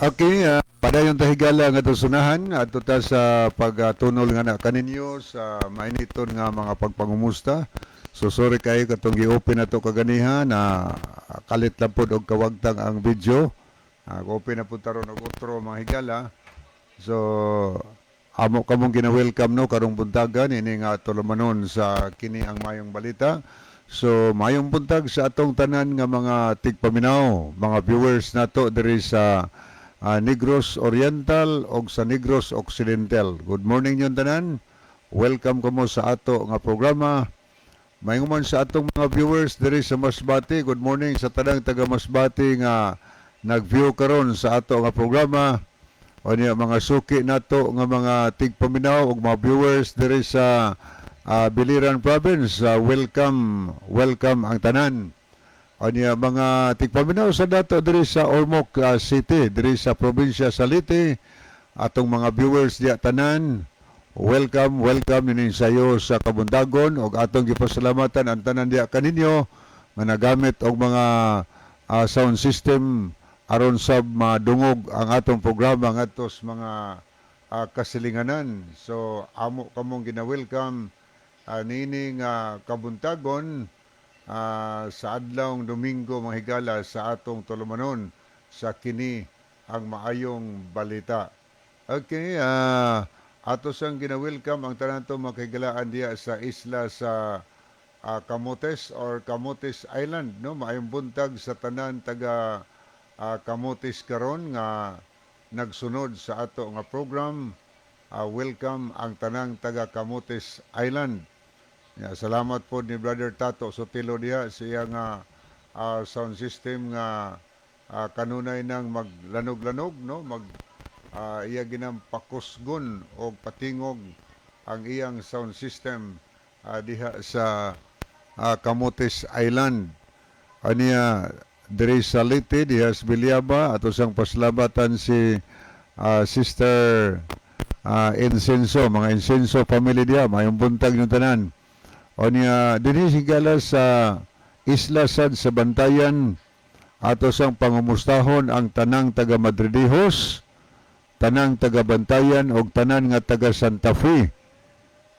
Okay, padayon tahigala nga itong sunahan ato ta sa pagtunol nga na kaninyo sa mainiton nga mga pagpangumusta. So sorry kayo katong gi-open na to kaganiha na kalit lang po og kawagtang ang video. Open na po taron og otro mga higala. So amo kamong gina-welcome no karong buntagan ini nga tulumanon sa kini ang mayong balita. So mayong buntag sa atong tanan nga mga tigpaminaw, mga viewers nato diri sa Negros Oriental o sa Negros Occidental. Good morning yun tanan. Welcome ko mo sa ato nga programa. Mayinguman sa atong mga viewers diri sa Masbate. Good morning sa tanang taga Masbate nga nag-view karon sa ato nga programa. O niya mga suki nato nga mga tigpaminaw o mga viewers diri sa Biliran Province. Welcome ang tanan. O niya mga tigpaminaw sa dato diri sa Ormoc City, diri sa probinsya sa Leyte, atong mga viewers diya tanan, welcome nini sayo sa Kabundagon og atong gipasalamatan ang tanan diya kaninyo nga nagamit og mga sound system aron sa madungog ang atong programa ngadto sa mga kasilinganan. So amo kamong gina-welcome nining Kabundagon sa adlawng Domingo mga higala sa atong tulumanon sa kini ang maayong balita. Okay, ato sang gina-welcome ang tanan to mga kahigalaan diya sa isla sa Camotes or Camotes Island, no? Maayong buntag sa tanan taga Camotes karon nga nagsunod sa ato nga program. Welcome ang tanang taga Camotes Island. Salamat po ni Brother Tato Sotelo diha siya nga sound system nga kanunay nang maglanog-lanog, no, iya ginang pakusgon o patingog ang iyang sound system diha sa Camotes Island. Aniya diri sa Leyte diha sa Bilyaba ato sang paslabatan si Sister Insenso, mga Insenso family diha, mayong buntag yung tanan. O niya, dinhi sigala sa Isla Sad sa Bantayan, ato sang pangumustahon ang tanang taga Madridejos, tanang taga Bantayan, o tanan nga taga Santa Fe.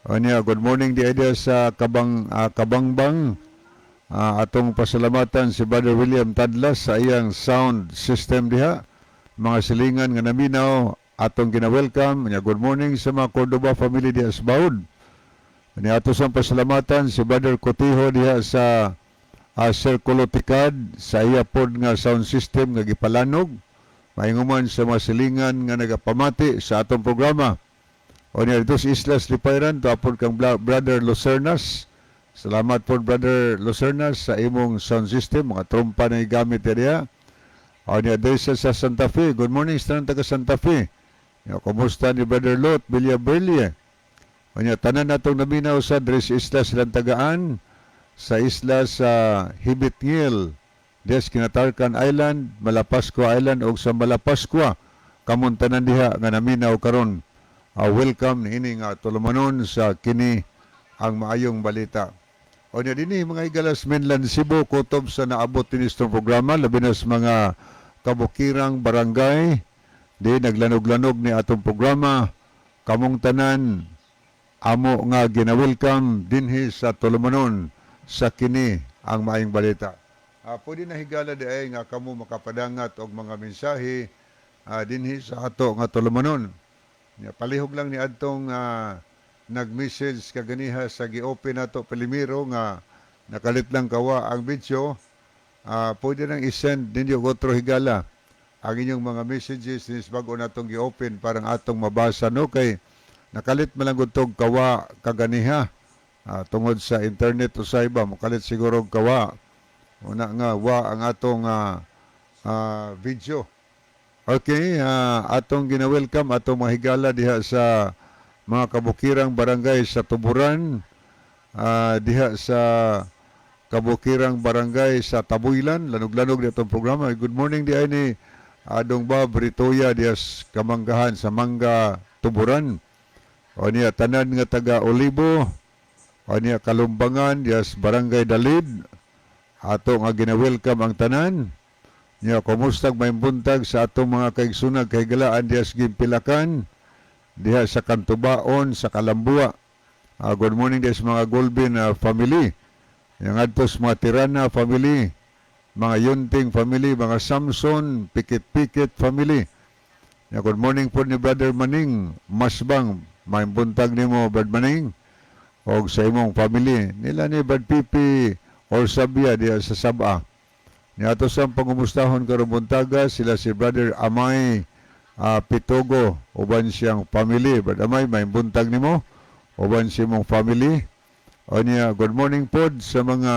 O niya, good morning di idea sa Kabangbang. Atong pasalamatan si Brother William Tadlas sa iyang sound system diha. Mga silingan nga naminaw, atong gina-welcome. Good morning sa mga Cordoba family diha sa Baud. Ni ato sang pasalamatan si Brother Cotijo diha sa Circulo Ticad sa iya pod nga sound system nga gipalanog. Mahinguman sa mga silingan nga nagapamati sa atong programa. O niya dito sa Islas Lipayran, tapon kang Brother Lucernas. Salamat po Brother Lucernas sa imong sound system, mga trompa na igamit diya. O niya dito sa Santa Fe. Good morning sa taga Santa Fe. Kumusta ni Brother Lot Villaberlie? Kanya tanan natong naminaw sa Dres Isla silang tagaan sa isla sa Hibitngil, des Kinatarkan Island, Malapascua Island o sa Malapascua kamon tanan diha nga naminaw karon. Welcome ini nga tulumanon sa kini ang maayong balita. O niya dinhi mga igalas mainland Cebu kutob sa naabot tinistong programa labi na sa mga kabukirang barangay di naglanog-lanog ni atong programa kamong tanan amo nga gina-welcome dinhi sa tulumanon sa kini ang maayong balita. Pwede na higala di ay nga kamo makapadangat og mga mensahe dinhi sa ato nga tulumanon. Palihog lang ni adtong nag-message kaganiha sa gi-open nato Pelimiro nga nakalit lang kawa ang video. Pwede nang i-send ninyo otro higala ang inyong mga messages nis bago natong gi-open parang atong mabasa, no, kay nakalit malangod tog kawa kaganiha tungod sa internet o sa iba makalit siguro kawa una nga wa ang atong video. Okay, atong gina-welcome atong mahigala diha sa mga kabukirang barangay sa Tuburan, diha sa kabukirang barangay sa Tabuilan, lanog-lanog ni atong programa. Good morning di ay ni Adong Bob Ritoya diha Kamanggahan sa Mangga Tuburan. O niya tanan nga taga Olibo, o niya Kalumbangan, yes, Barangay Dalid, ato nga gina-welcome ang tanan. Nya kumustag may buntag sa atong mga kaigsunag kahigalaan diha sa Gimpilakan, diha sa Kantubaon, sa Kalambua. Good morning diha sa mga Golbin family. Yang adtos mga Tirana family, mga Yunting family, mga Samson, Pikit-Pikit family. Good morning po ni Brother Maning, Masbang, may buntag nimo Brother Maning, o sa imong family. Nila ni Brad Pipi or Sabia diya sa Sabah. Ni ato sa pangumustahon karong buntaga sila si Brother Amay Pitogo, uban siyang family. Brother Amay, may buntag nimo, uban si mong family. O niya, good morning po sa mga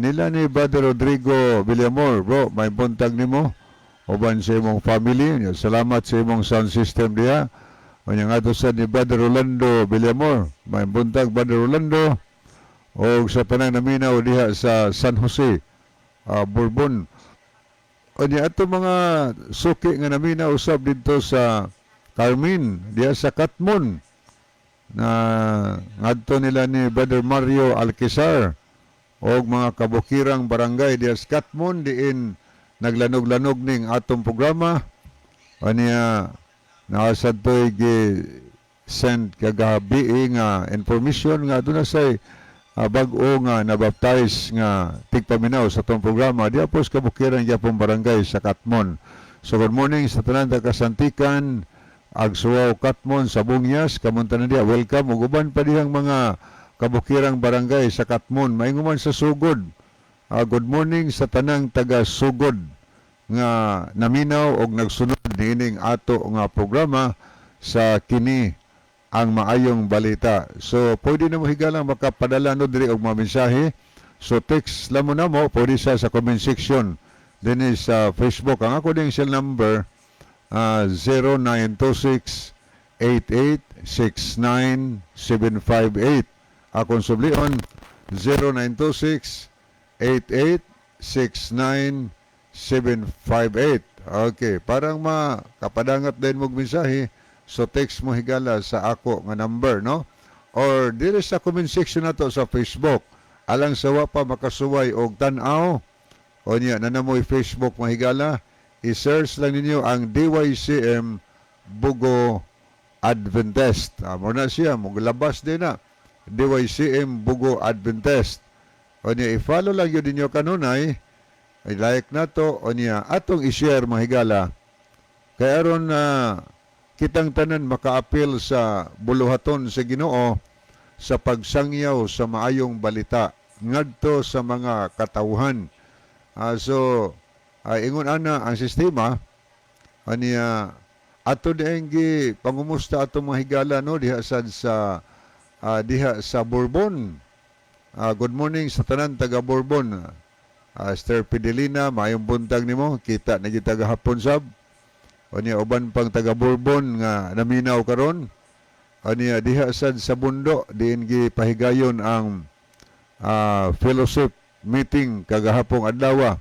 nila ni Brother Rodrigo Villamor. Bro, may buntag nimo, uban sa imong family. Salamat sa imong sound system diya. O niya nga sa ni Brother Rolando Villamor. May buntag Brother Rolando. O sa tanang naminaw diha sa San Jose, Bourbon. O niya ato mga suki nga naminaw usab dito sa Carmen, diha sa Katmon. Na ngadto nila ni Brother Mario Alquizar o mga kabukirang barangay diha sa Katmon diin naglanog-lanog ning atong programa. O niya naasad to'y send kagabi nga information nga doon na say bag-o nga nabaptize nga tigpaminaw sa itong programa diya po sa kabukiran diya pong barangay sa Katmon. So good morning sa tanan Kasantikan, Agsuaw, Katmon, sa Bungyas, kamuntanan diya, welcome. Uguban pa diyang mga kabukirang barangay sa Katmon, mainguman sa Sugod. Good morning sa tanang taga Sugod nga naminaw og nagsunod niining ato nga programa sa kini ang maayong balita. So, pwede na mo higalang makapadala no diri og mga mensahe. So, text lang mo na mo, pwede sa comment section. Then is sa Facebook. Ang ako ding cell number, 0926-8869-758. Akong sublion, 0926-8869-758. Okay, parang makapadangat din mong mensahe. So text mo higala sa ako nga number, no? Or dili sa comment section nato sa Facebook. Alang sawa pa makasuway og tan-aw. O niya nanamoy Facebook mo higala, i-search lang ninyo ang DYCM Bugo Adventist. Mo na siya, maglabas din na. DYCM Bugo Adventist. O niya i-follow lang yun ninyo kanunay. I-like na to. O niya atong i-share mo higala. Kaya aron na kitang tanan maka-appeal sa buluhaton sa Ginoo sa pagsangyaw sa maayong balita ngadto sa mga katawhan. Ingon ana ang sistema aniya ato dienggi pangumusta ato mga higala no diha sa Bourbon. Good morning sa tanan taga Bourbon. Esther Pidelina, maayong buntag nimo, kita na gyud taga hapon sab. O niya uban pang taga Bourbon nga naminaw karon. O niya diha sad sa bundo diin gi pahigayon ang fellowship meeting kagahapong adlaw.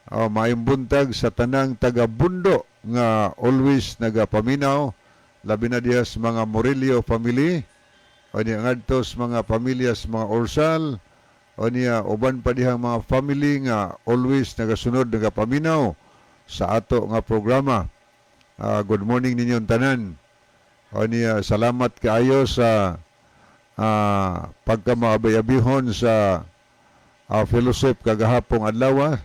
Maayong buntag sa tanang taga bundo nga always nagapaminaw labi na diha sa mga Morillo family. O niya ngadto sa mga pamilyas mga Orsal. O niya uban pa dihang mga family nga always nagasunod nagapaminaw sa ato nga programa. Good morning ninyong tanan. O niya, salamat kaayo sa pagkamabay-abihon sa fellowship kagahapong adlaw.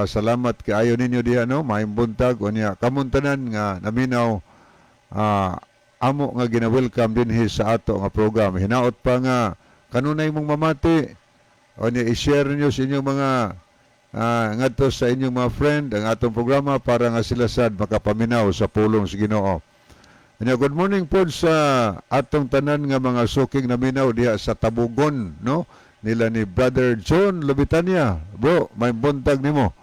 Salamat kaayo ninyo diha no, maayong buntag. O niya, kamuntanan nga naminaw amo nga gina-welcome dinhi sa ato nga program. Hinaot pa nga kanunay mong mamati. O niya, i-share niyo sa inyong mga ngadto sa inyong mga friend ang atong programa para nga sila sad makapaminaw sa pulong sa Ginoo. Good morning po sa atong tanan nga mga suking naminaw diha sa Tabugon, no? Nila ni Brother John Lubitania. Bro, may buntag nimo.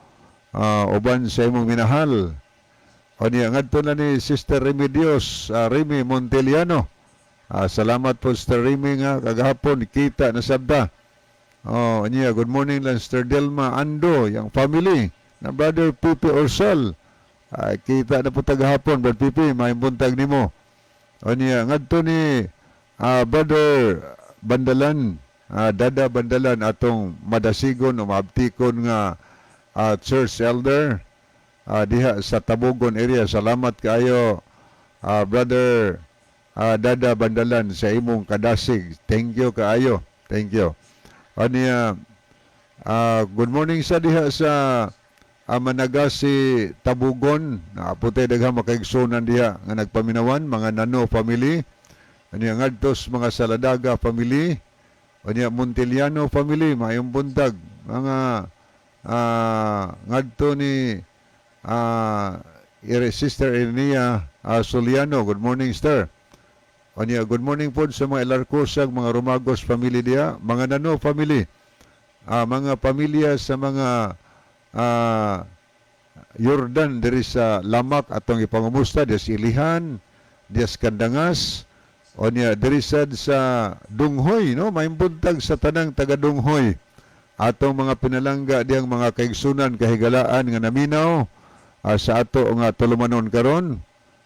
Uban sa imong minahal. O niya ngadto na ni Sister Remedios, Remy Monteliano. Salamat po Sister Remy nga kagahapon kita na sabda. Niya, good morning lang, Sister Delma Ando, yung family, na Brother Pipi Orsal. Kita na po tagahapon, Brother Pipi, may buntag ni mo. Niya, ngadto ni Brother Bandalan, Dada Bandalan, atong madasigon o maabtikon nga church elder diha sa Tabugon area. Salamat kaayo brother Dada Bandalan sa imong kadasig. Thank you kaayo. Thank you. Aniya good morning sa diha sa Managasi Tabugon. Putay daghang makaigsunan diha nga nagpaminawan mga Nano family. Aniya ngadtos mga Saladaga family. Aniya Montiliano family maayong buntag mga ngadto ni Sister Irenia Soliano. Good morning, Sister. Aniya, good morning po sa mga Elarcosag, mga Romagos family diya, mga Nano family, mga pamilya sa mga Jordan diri sa Lamak atong ipangumusta diya sa Ilihan, diya sa Kandangas, aniya diri sad sa Dunghoy, no? May buntag sa tanang taga Dunghoy. Atong mga pinalangga diyang mga kaigsunan kahigalaan nga naminaw sa ato nga tulumanon karon.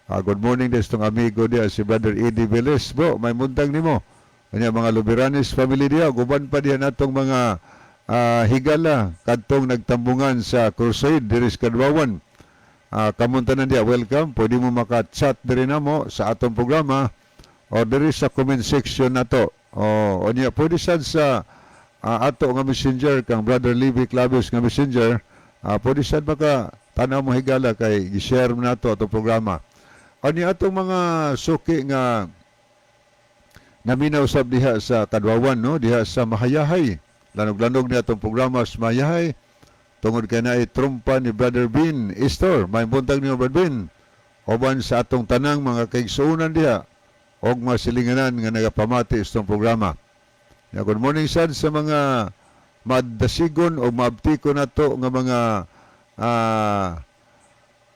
Good morning des tong amigo dia si Brother Eddie Velez. Bro, may muntag nimo. Kanya mga Luberanes family dia, guban pa diyan atong mga higala kadtong nagtambungan sa crusade diri sa Kadwawan. Kamuntanan dia, welcome. Pwede mo maka-chat diri namo sa atong programa o diri sa comment section nato. O niya pwede sad sa ato nga messenger kang Brother Levi Clavius nga messenger. Pwede sad maka tanaw mo higala kay i-share mo nato atong programa. Ani atong mga suki nga naminaw sab diha sa Kadwawan, no? Diha sa Mahayahay. Lanog-lanog ni atong programa sa Mahayahay. Tungod kay naay trumpa ni Brother Bin Easter. May buntag niyo Brother Bin. Oban sa atong tanang mga kaigsuonan diha og masilinganan nga nagapamati sa atong programa. Good morning sad sa mga madasigon o maabtikon nato nga mga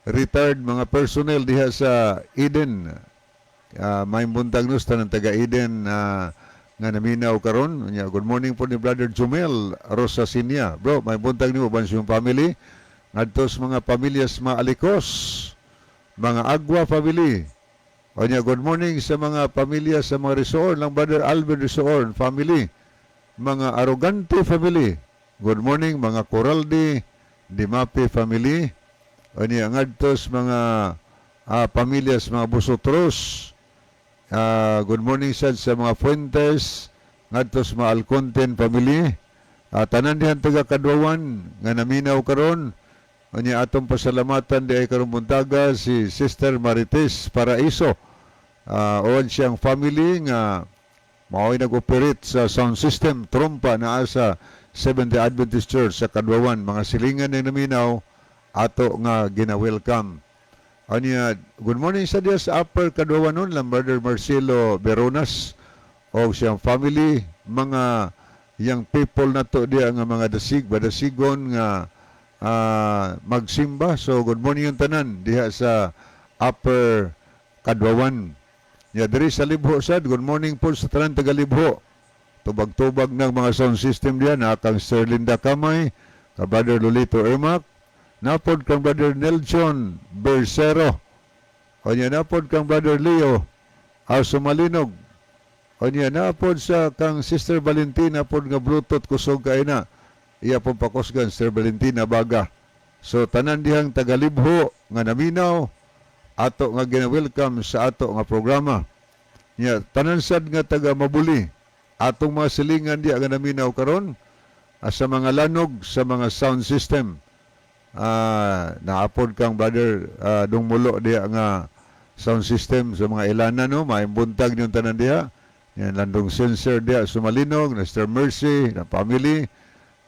retired mga personnel diha sa Eden. May buntag nos tanang taga Eden nga naminaw karon. Good morning po ni Brother Jumel Rosasinia. Bro, may buntag nimo ban sa family. Ngadtos mga pamilyas Maalikos, mga Agua family. Good morning sa mga pamilya sa mga Risoor lang Brother Alvin Risoor family. Mga Arrogante family. Good morning mga Coraldi Dimapi family. Ngadtos mga pamilyas mga Busotros. Good morning sad sa mga Fuentes. Ngadtos mga Alconten family. Tanan dihan taga Kadwawan nga naminaw karon. Atong pasalamatan di ay karon buntaga si Sister Marites Paraiso. Oon siyang family nga mao'y nag-operate sa sound system trompa na sa Seventh-day Adventist Church sa Kadwawan. Mga silingan ng naminaw ato nga gina-welcome. Good morning sa diya sa Upper Kadwawan nun lang Brother Marcelo Beronas o siyang family, mga young people na to diya nga mga badasigon nga magsimba. So good morning yung tanan diha sa Upper Kadwawan. Diri sa Libho sad, good morning po sa tanan taga Libho. Tubag-tubag ng mga sound system diya na kang Sir Linda Kamay, ka Brother Lolito Ermac, napod kang Brother Nelson Bersero, napod kang Brother Leo Sumalinog, napod sa kang Sister Valentina pod nga Bluetooth kusog kay na iya pong pakusgan Sister Valentina Baga. So tanan dihang tagalibho nga naminaw ato nga gina-welcome sa ato nga programa. Tanan sad nga taga Mabuli atong mga silingan diya nga naminaw karon sa mga lanog sa mga sound system. Naapod kang Brother Dungmulo diya nga sound system sa mga ilana, no? May buntag niyong tanan diya. Landong Sensor diya Sumalinog, Mr. Mercy na family.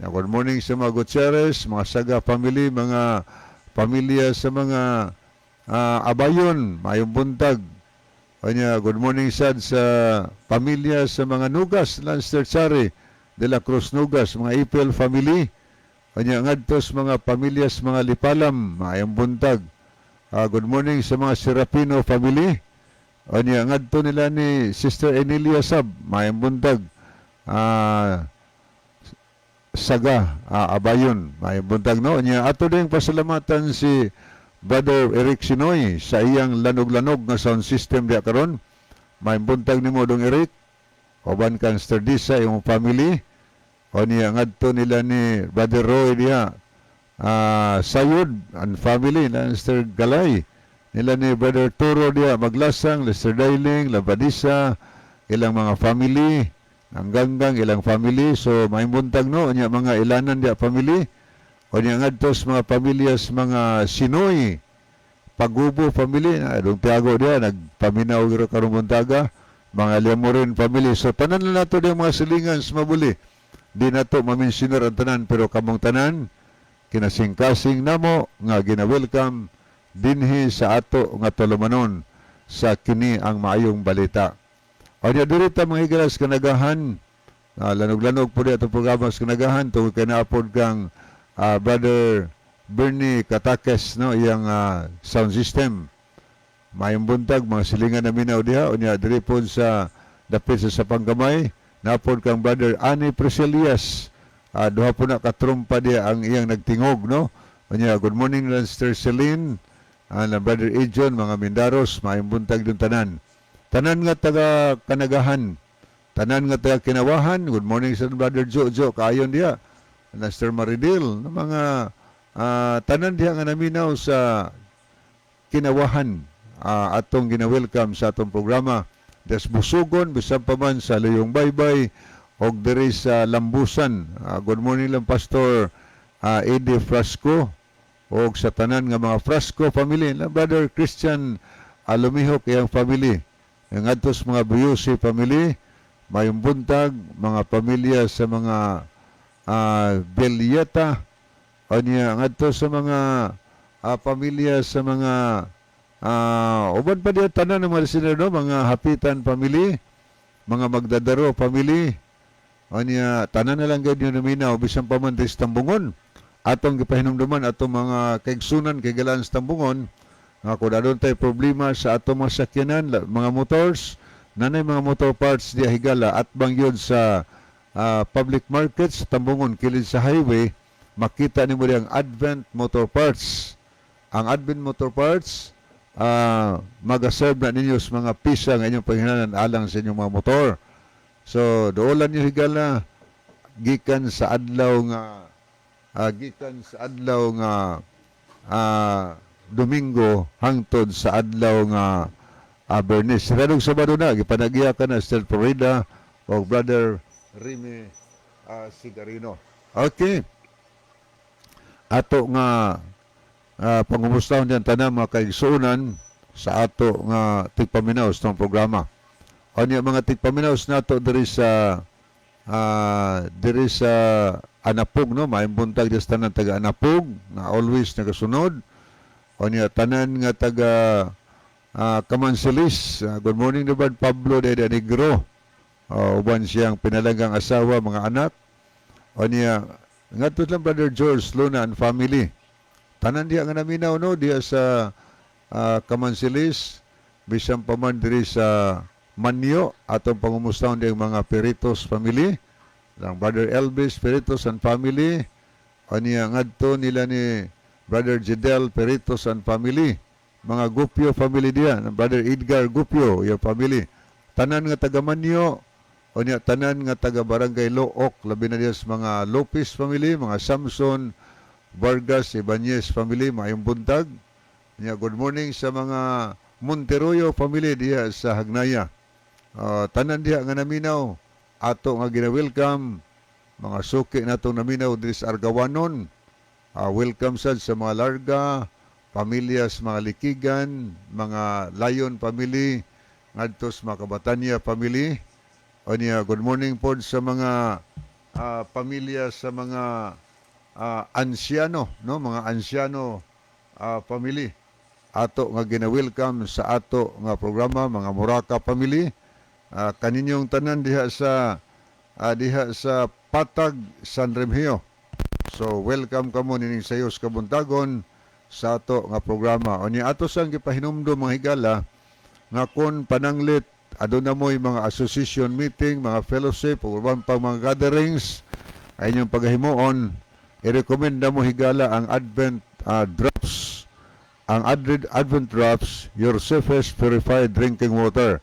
Good morning sa mga Gutierrez, mga Saga family, mga pamilya sa mga Abayon, mayong buntag. Good morning sad sa pamilya sa mga Nugas, Lanster Chari, De La Cruz Nugas, mga Ipel family. Ngadtos mga pamilyas mga Lipalam, mayong buntag. Good morning sa mga Serapino family. Ngadto nila ni Sister Enilia Sab, mayong buntag. Saga, Abayon, mayong buntag, no? Ato din pasalamatan si Brother Eric Sinoy sa iyang lanog-lanog nga sound system diya karon. Mayong buntag nimo dong Eric. Oban kang Sterdisa yung family. Ngadto nila ni Brother Roy diya Sayod and family na Mr. Galay. Nila ni Brother Toro dia Maglasang, Lester Dailing, Labadisa, ilang mga family, hanggang ilang family. So may buntag no, nya mga ilanan dia family. O niya ngadtos mga pamilyas mga Sinoy, Pagubo family, na Dong Tiago dia, nagpaminaw giro karong buntaga, mga Liamorin family. So tanan na nato dia mga silingan sa mabuli. Di nato maminsinar ang tanan, pero kamong tanan, kinasing-kasing namo nga gina-welcome dinhi sa ato nga tulumanon sa kini ang maayong balita. O niya dirita mga higalas kanagahan, lanog-lanog po di ato programa sa kanagahan, tungkol kay naapod kang Brother Bernie Katakes, no, iyang sound system. Mayong buntag, mga silingan na minaw diha, o niya diripon sa dapit sa Sapanggamay, naapod kang Brother Ani Preselias, duha po na katrumpa diya ang iyang nagtingog, no? O niya, good morning, Lanster Celine, Brother Ejon, mga Mindaros, mayong buntag dun tanan. Tanan nga taga Kanagahan, tanan nga taga Kinawahan, good morning sa Brother Jojo, kaayon diya. Lanster Maridil, mga tanan diha nga naminaw sa Kinawahan, atong gina-welcome sa atong programa. Des Busugon, bisan pa man sa Luyong Baybay, og diri sa Lambusan. Good morning lang Pastor Eddie Frasco, og sa tanan nga mga Frasco family, na Brother Christian Lumihok iyang family. Ang atos mga Buyusi family, mayong buntag, mga pamilya sa mga Belieta, o niya ngadto sa mga pamilya sa mga uban pa diya tanan ng mga listener, no? Mga Hapitan family, mga Magdadaro family, o niya tanan na lang gayud yung naminaw bisan pa man sa Tambungon. Atong gipahinumduman atong mga kaigsunan kay galaan sa Tambungon nga kung adon tay problema sa atong mga sakyanan, mga motors, nanay mga motor parts diya higala at bangyod sa public markets, Tambungon, kilid sa highway, makita ni mo ang Advent Motor Parts. Ang Advent Motor Parts, mag-serve na ninyo sa mga pisa ng inyong panghinalan alang sa inyong mga motor. So, doolan nyo higala, gikan sa adlaw nga Domingo hangtod sa adlaw nga Bernis. Radong Sabado na, gipanagya ka na Estel Florida o Brother Rime Sigarino. Okay. Ato nga pangumustahon diyan tanan mga kaigsuonan sa ato nga tigpaminaw sa programa. O niya mga tigpaminaw nato diri sa Anapog, no? May buntag dis tanan taga Anapog na always nagasunod. O niya tanan nga taga Kamansilis. Good morning to Brad Pablo de Negro. Uban siyang pinalagang asawa, mga anak. O niya, ngadto lang Brother George Luna and family. Tanan diya nga naminaw, no? Diya sa Kamansilis, bisan pa man diri sa Manyo, atong pangumustahon diyang mga Peritos family. Lang Brother Elvis Peritos and family. O niya, ngadto nila ni Brother Jedel Peritos and family. Mga Gupyo family diya, Brother Edgar Gupyo, your family. Tanan nga taga Manyo, o niya tanan nga taga Barangay Look, labi na diya sa mga Lopez family, mga Samson Vargas Ibanez family, mayong buntag. Niya, good morning sa mga Monteroyo family diya sa Hagnaya. Tanan diya nga naminaw, ato nga gina-welcome, mga suki natong naminaw diya sa Argawanon. Welcome sad sa mga Larga, pamilyas, mga Likigan, mga Lion family, ngadtos mga Kabatanya family. O niya, good morning po sa mga pamilya sa mga ansyano, no? Mga ansyano family. Ato nga gina-welcome sa ato nga programa, mga Muraka family. Kaninyong tanan diha sa Patag, San Remigio. So, welcome kamo nining sayos kabuntagon sa ato nga programa. O niya, ato sang gipahinumdo mga higala, nga kon pananglit, aduna mo'y mga association meeting, mga fellowship, o pang mga gatherings, ay inyong paghimuon, i-recommend na mo higala ang Advent Drops. Ang Advent Drops, your safest purified drinking water.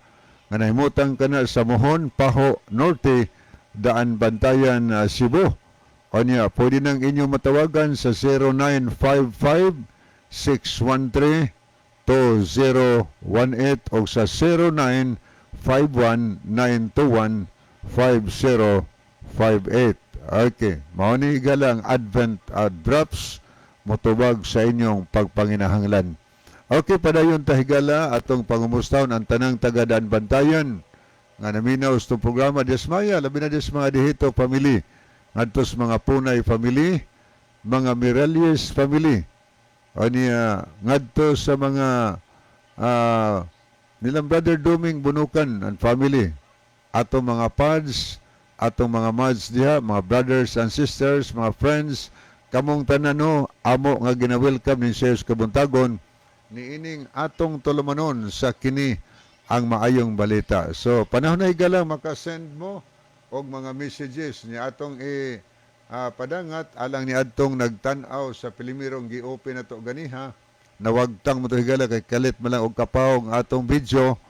Nga nahimutang ka na sa Mohon, Paho, Norte, Daan, Bantayan, Cebu. O niya, pwede nang inyo matawagan sa 0955-613-2018 o sa 0951-921-5058. Okay, mauni galang Advent Drops motubag sa inyong pagpanginahanglan. Okay, padayon tahigala atong pangumustahon ang tanang taga-Daan Bantayan nga naminaw sa programa Desmaya, labi na des mga dihito family, ngadtos mga Punay family, mga Miralles family, o niya ngadto sa mga nilang Brother Doming Bunukan and family, atong mga pads, atong mga mods diha, mga brothers and sisters, mga friends, kamong tanano, amo nga gina-welcome ni Zeus Kabuntagon, niining atong tulumanon sa kini ang maayong balita. So, panahon na higala, makasend mo og mga messages ni atong padangat, alang ni atong nagtanaw sa Pilimirong gi-open na to ganiha, nawagtang mo to higala, kay kalit man lang og kapaw ang atong video,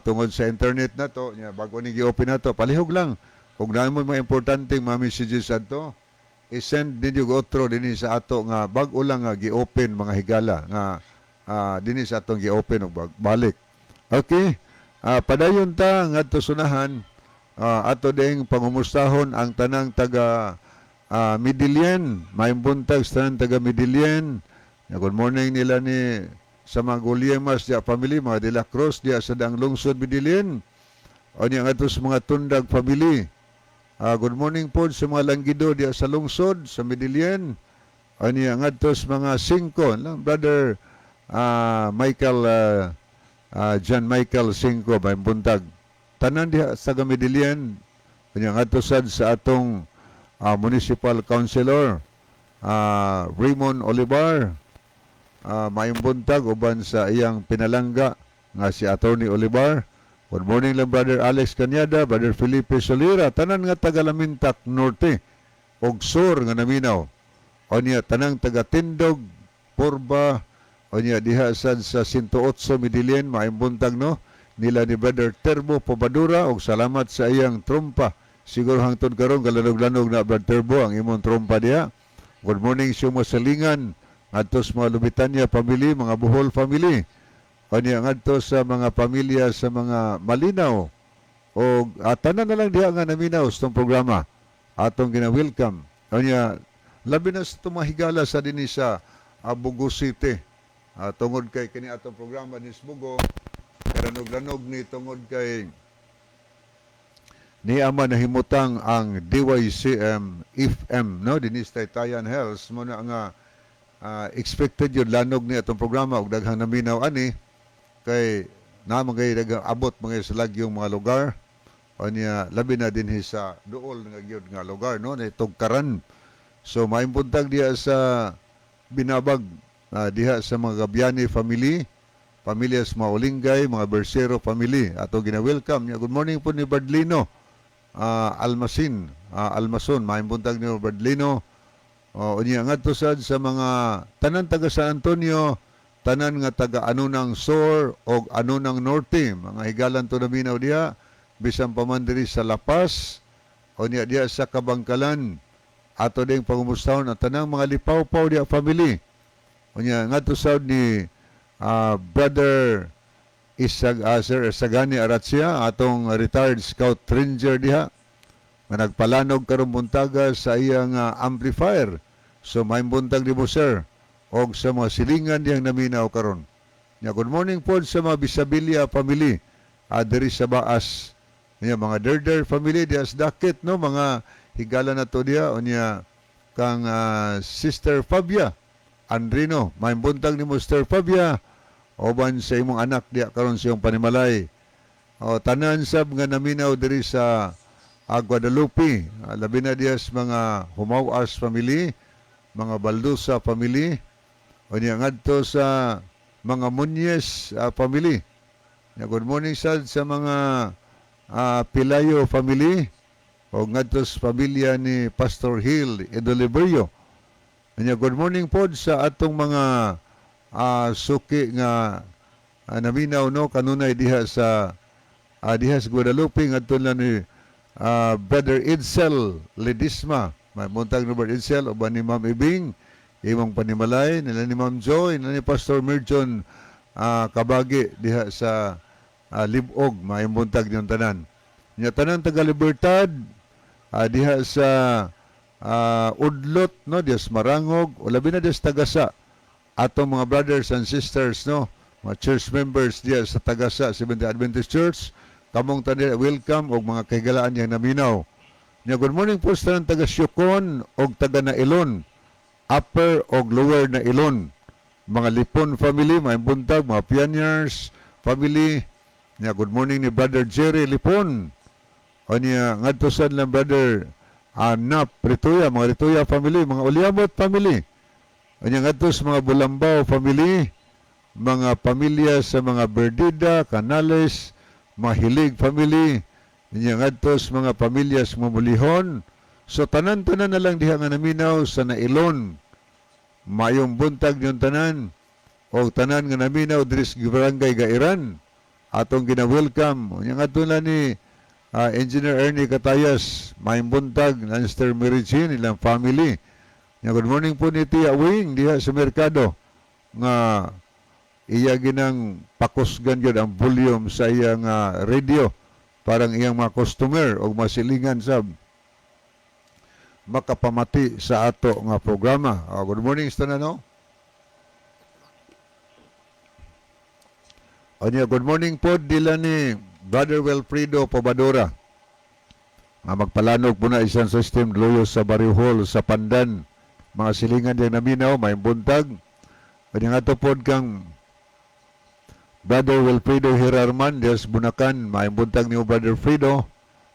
tungod sa internet na to, bago ni gi-open na to, palihog lang. Kung dahil mo mga importanteng mga messages ato, i-send ninyo otro din sa ato nga bago lang nga gi-open mga higala nga din sa atong gi-open og balik. Okay? Padayon ta ngadto sunahan ato ding pangumustahon ang tanang taga Midilien, maimbuntag sa tanang taga Midilien. Good morning nila ni sa mga Gulyemas dia family, mga De La Cruz dia sa daang lungsod Midilien. O niya ngadto sa mga Tundag family. Good morning po sa mga Langgido dia sa lungsod sa Midilien. O niya ngadto sa mga 5 lang brother Michael John Michael Cinco may buntag tanan diha sa Gamidilian kanya ngadto sad sa atong municipal councilor Raymond Olivar may buntag uban sa iyang pinalangga nga si Attorney Olivar. Good morning lang brother Alex Cañada, brother Felipe Solera, tanan nga taga Lamintac Norte ug Sur nga naminaw. O niya tanang taga Tindog, Purba, o niya diha sad sa 108 Midilien, maimbuntag no nila ni brother Terbo Pobadura og salamat sa iyang trompa. Siguro hangtod karon galanog-lanog na brother Terbo ang imong trompa diha. Good morning sa mga salingan ngadto sa mga Lubitania family, mga Bohol family. O niya ngadto sa mga pamilya sa mga Malinaw o tanan na lang diha nga naminaw sa tong programa atong gina-welcome. O niya labi na sa tumahigala sa dinhi sa Bugo City. Tungod kay kini atong programa ni Sbugo, karanog-lanog ni tungod kay ni ama nahimutang ang DYCM FM no dinis Taytayan Hills mo na nga expected yun lanog ni atong programa og daghang naminaw ani kay na mga daghang abot mga sa lagyong mga lugar o niya labi na dinhi sa duol nga gyud nga lugar no ni Tugkaran. So maimbuntag diha sa Binabag diha sa mga Gabiani family, pamilya sa mga Olingay, mga Bersero family. Ato gina-welcome niya. Good morning po ni Bardlino Almason, maimbuntag ni Bardlino. O niya ngadto sad sa mga tanan taga San Antonio, tanan nga taga Anunang Sur o Anunang Norte, mga higalan to naminaw diha, bisan pa man diri sa La Paz, o niya diha sa Kabangkalan. Ato ding pangumustahon ang tanang mga Lipaw-paw diha family. Unya ngadto sad ni brother Sir Sagani Aratzia, atong retired scout ranger diha nga nagpalanog karon buntaga sa iyang amplifier. So may buntag ni mo sir og sa mga silingan diyang naminaw karon. Nya good morning po sa mga Bisabilia family diri sa Baas. Nya mga Derder family diha sa Dakit no, mga higala na to diha. Unya kang Sister Fabia Andrino, may buntag ni Mr. Fabia, oban sa imong anak diya karon sa iyong panimalay. O tanan sab nga naminaw diri sa Guadalupe, labi na diya sa mga Humawas family, mga Baldusa family, o niya ngadto sa mga Munyes family. Good morning sad sa mga Pilayo family, o ngadto sa pamilya ni Pastor Hill Idoliberio. Good morning po sa atong mga suki nga naminaw no kanunay diha sa Guadalupe ngadto lang ni Brother Edsel Ledisma may buntag ni Brother Edsel, o ba ni Ma'am Ibing, imong panimalay, nila ni Ma'am Joy, nila ni Pastor Merjon Kabagi, diha sa Libog, may buntag niyong tanan. Nya tanan taga Libertad, diha sa Udlot, no, diha sa Marangog, o labi na diha sa Tagasa, atong mga brothers and sisters, no, mga church members diya sa Tagasa Seventh-day Adventist Church, kamong tanan welcome og mga kahigalaan yang naminaw. Nya good morning po sa tanan taga Syukon og taga Nailon, Upper og Lower Nailon, mga Lipon family, mga buntag, mga Pioneers family. Nya good morning ni Brother Jerry Lipon. O niya ngadto sad lang Brother Nap Rituya, mga Rituya family, mga Uliabot family. O niya ngadto sa mga Bulambaw family, mga pamilya sa mga Berdida, Canales, mga Hilig family, niya ngadto sa mga pamilya sa Mamulihon. So tanan-tanan na lang diha nga naminaw sa Nailon. Mayong buntag yung tanan o tanan nga naminaw diri sa Barangay Gairan. Atong gina-welcome. Niya ngadto na ni Engineer Ernie Catayas, mayong buntag, Lanster Merichin, ilang family. Good morning po ni Tia Wing diha sa merkado nga iya ginang pakusgan gyud ang volume sa iyang radio parang iyang mga customer og masilingan sab makapamati sa ato nga programa. Good morning sa tanan, no? Good morning po dila ni Brother Wilfredo Pobadora. Magpalanog po na isang system luyo sa Barrio Hall sa Pandan. Mga silingan yung naminaw, may buntag. Kanya nga ito po kang Brother Wilfredo Hirarman, Dias Bunakan, may buntag ni Brother Fredo.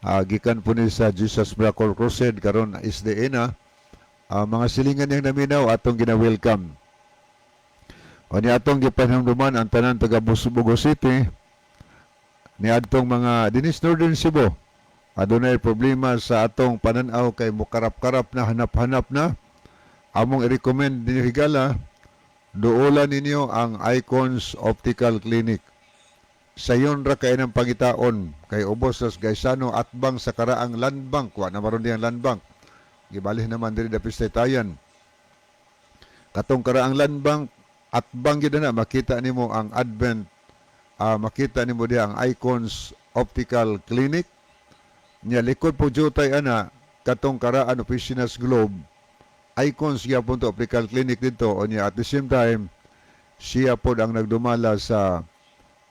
Gikan po ni sa Jesus Miracle Crusade, karon SDN na. Mga silingan yung naminaw, atong gina-welcome. Kanya atong gipanhamduman ang tanan taga Bugo City, ni atong mga dinis Northern Cebu. Adunay problema sa atong pananaw kay mukarap-karap na, hanap-hanap na. Among i-recommend din higala, duulan ninyo ang Icons Optical Clinic. Sayon ra kay ng pangitaon kay ubos sa Gaisano at bang sa karaang land bank, wa na maron diyang land bank. Gibalih naman diri dapis tayan. Katong karaang land bank at bang gid na makita nimo ang Advent, makita nimo diha ang Icons Optical Clinic. Nya likod po jutay ana katong karaan Oficinas Globe. Icons gyapon to Optical Clinic dito, o niya at the same time siya po ang nagdumala sa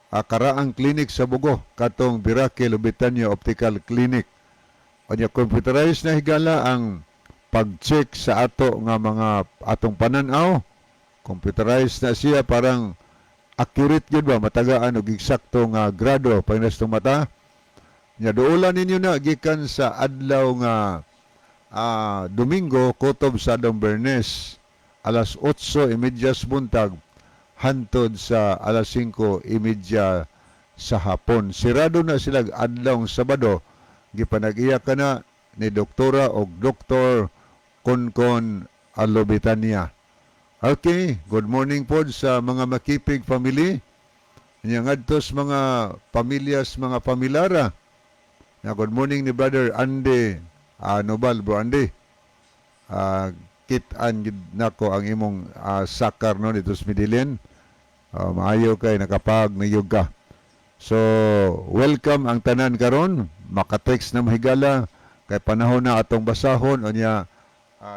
karaang clinic sa Bugo katong Biraque Lubitania Optical Clinic. O niya computerized na higala ang pag-check sa ato nga mga atong pananaw. Computerized na siya, parang accurate yun ba, matagaan og eksakto nga grado pagnas tong mata. Nya duulan ninyo na gikan sa adlaw nga Domingo, kutob sa Adong Bernes, alas 8:30 buntag, hantod sa alas 5:30 sa hapon. Sirado na sila adlaw Sabado, gipanag-iya ka na ni Doktora o Doktor Konkon Alobitania. Okay, good morning po sa mga makipig family. Yang adtos mga pamilyas, mga pamilara. Good morning ni Brother Andy Nobal, bro Andy. Kitaan nako ang imong sakar no dito sa Midilin. Maayo kay nakapag niyog ka. So, welcome ang tanan karon. Maka-text na mahigala kay panahon na atong basahon o niya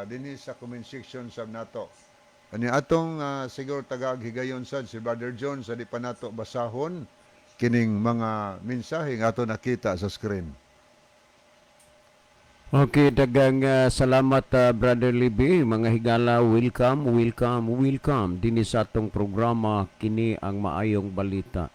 dinhi sa comment section sab nato. Ani atong siguro tagaghigayon sad si Brother John sa di pa nato basahon kining mga mensahe nga ato nakita sa screen. Okay, dagang salamat Brother Libby. Mga higala, welcome, welcome, welcome dinhi sa atong programa kini ang maayong balita.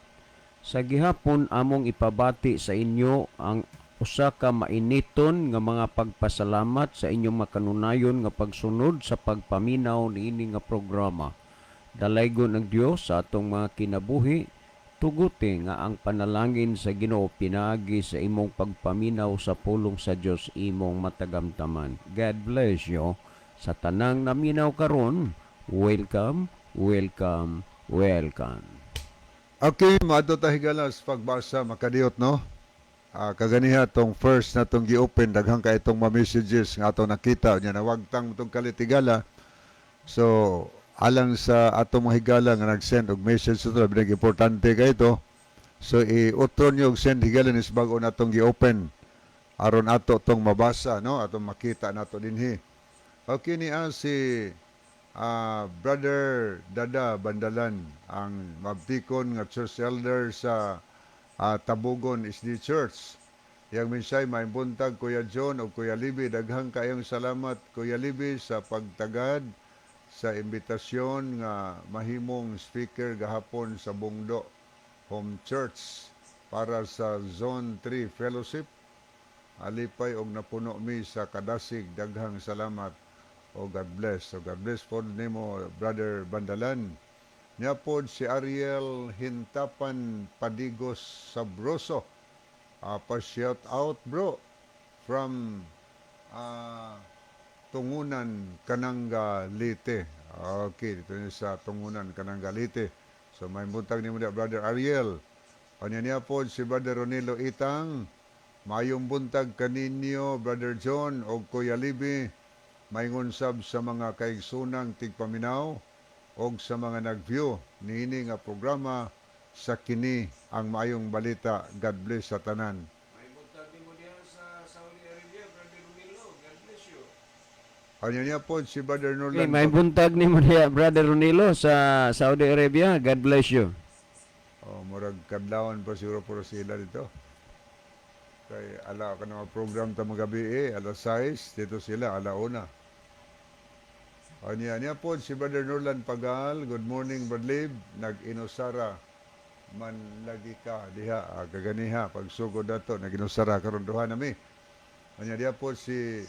Sa gihapon among ipabati sa inyo ang usa ka mainiton nga mga pagpasalamat sa inyong makanunayon nga pagsunod sa pagpaminaw niini nga programa. Dalaygon ang Dios sa atong mga kinabuhi. Tuguti nga ang panalangin sa Ginoo pinaagi sa imong pagpaminaw sa pulong sa Dios imong matagamtaman. God bless you. Sa tanang naminaw karon, welcome, welcome, welcome. Okay, maadto ta higala sa pagbasa makadiot no. kaganiha tong first na tong gi-open daghang ka itong mga messages nga ato nakita nya nawagtang tong kalitigala. So alang sa atong mga higala nga nag-send og message sa ito, binag importante kay ito. So i-utron nyo og send higala is bago natong gi-open aron ato tong mabasa, no, atong makita nato dinhi. Okay ni si Brother Dada Bandalan, ang mabtikon nga church elder sa Tabugon SD Church. Yang minsay may buntag Kuya John o Kuya Libby, daghang kayong salamat Kuya Libby sa pagtagad sa imbitasyon nga mahimong speaker gahapon sa Bungdo Home Church para sa Zone 3 Fellowship. Alipay og napuno mi sa kadasig, daghang salamat o God bless. So God bless po nimo Brother Bandalan. Nya pod si Ariel Hintapan Padigos Sabroso. Pa-shout out bro from Tungunan, Kananga, Leyte. Okay, dito niya sa Tungunan, Kananga, Leyte. So may buntag ni mo na Brother Ariel. Kanya niya po si Brother Ronilo Itang. Mayong buntag kaninyo Brother John o Kuya Libby. May ngunsab sa mga kaigsunang tigpaminaw o sa mga nag-view niini nga programa sa kini ang maayong balita. God bless sa tanan. May buntag din mo diyan sa Saudi Arabia, Brother Ronilo. God bless you. Kanya niya po si Brother Okay, Norland. may buntag ni mo diyan, Brother Ronilo sa Saudi Arabia. God bless you. Murag kadlawan pa siguro po sila dito. Kay ala ka na mga program ta mga gabi alas 6, dito sila ala 1. Niya po si Brother Norland Pagal. Good morning, Brother Lib. Nag-inusara man lagi ka diha kaganiha pagsugod dato nag-inusara karon duha nami. Niya po si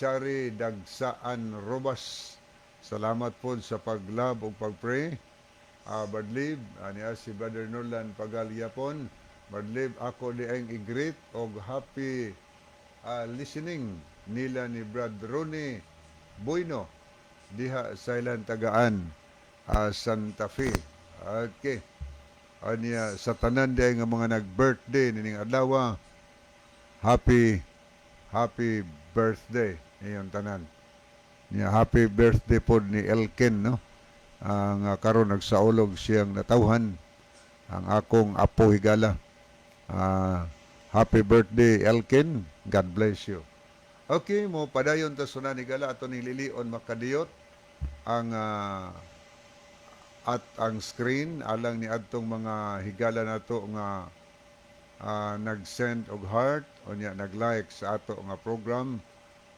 Chari Dagsaan Robas. Salamat po sa paglab ug pagpray. Brother Lib, niya si Brother Norland Pagal yapon. Brother Lib, ako di ang i-greet og happy listening nila ni Brad Ronnie Bueno diha sa ilang tagaan Santa Fe. Okay. Anya sa tanan day nga mga nag-birthday nining adlaw, happy birthday niyon tanan. Niya happy birthday pod ni Elken, no. Ang karon nagsaulog siyang natawhan ang akong apo higala. Happy birthday Elken. God bless you. Okay, mo padayon ta sunan higala ato ni Lilion Makadiyot ang at ang screen alang ni adtong mga higala nato nga nag-send og heart o niya nag-like sa ato nga program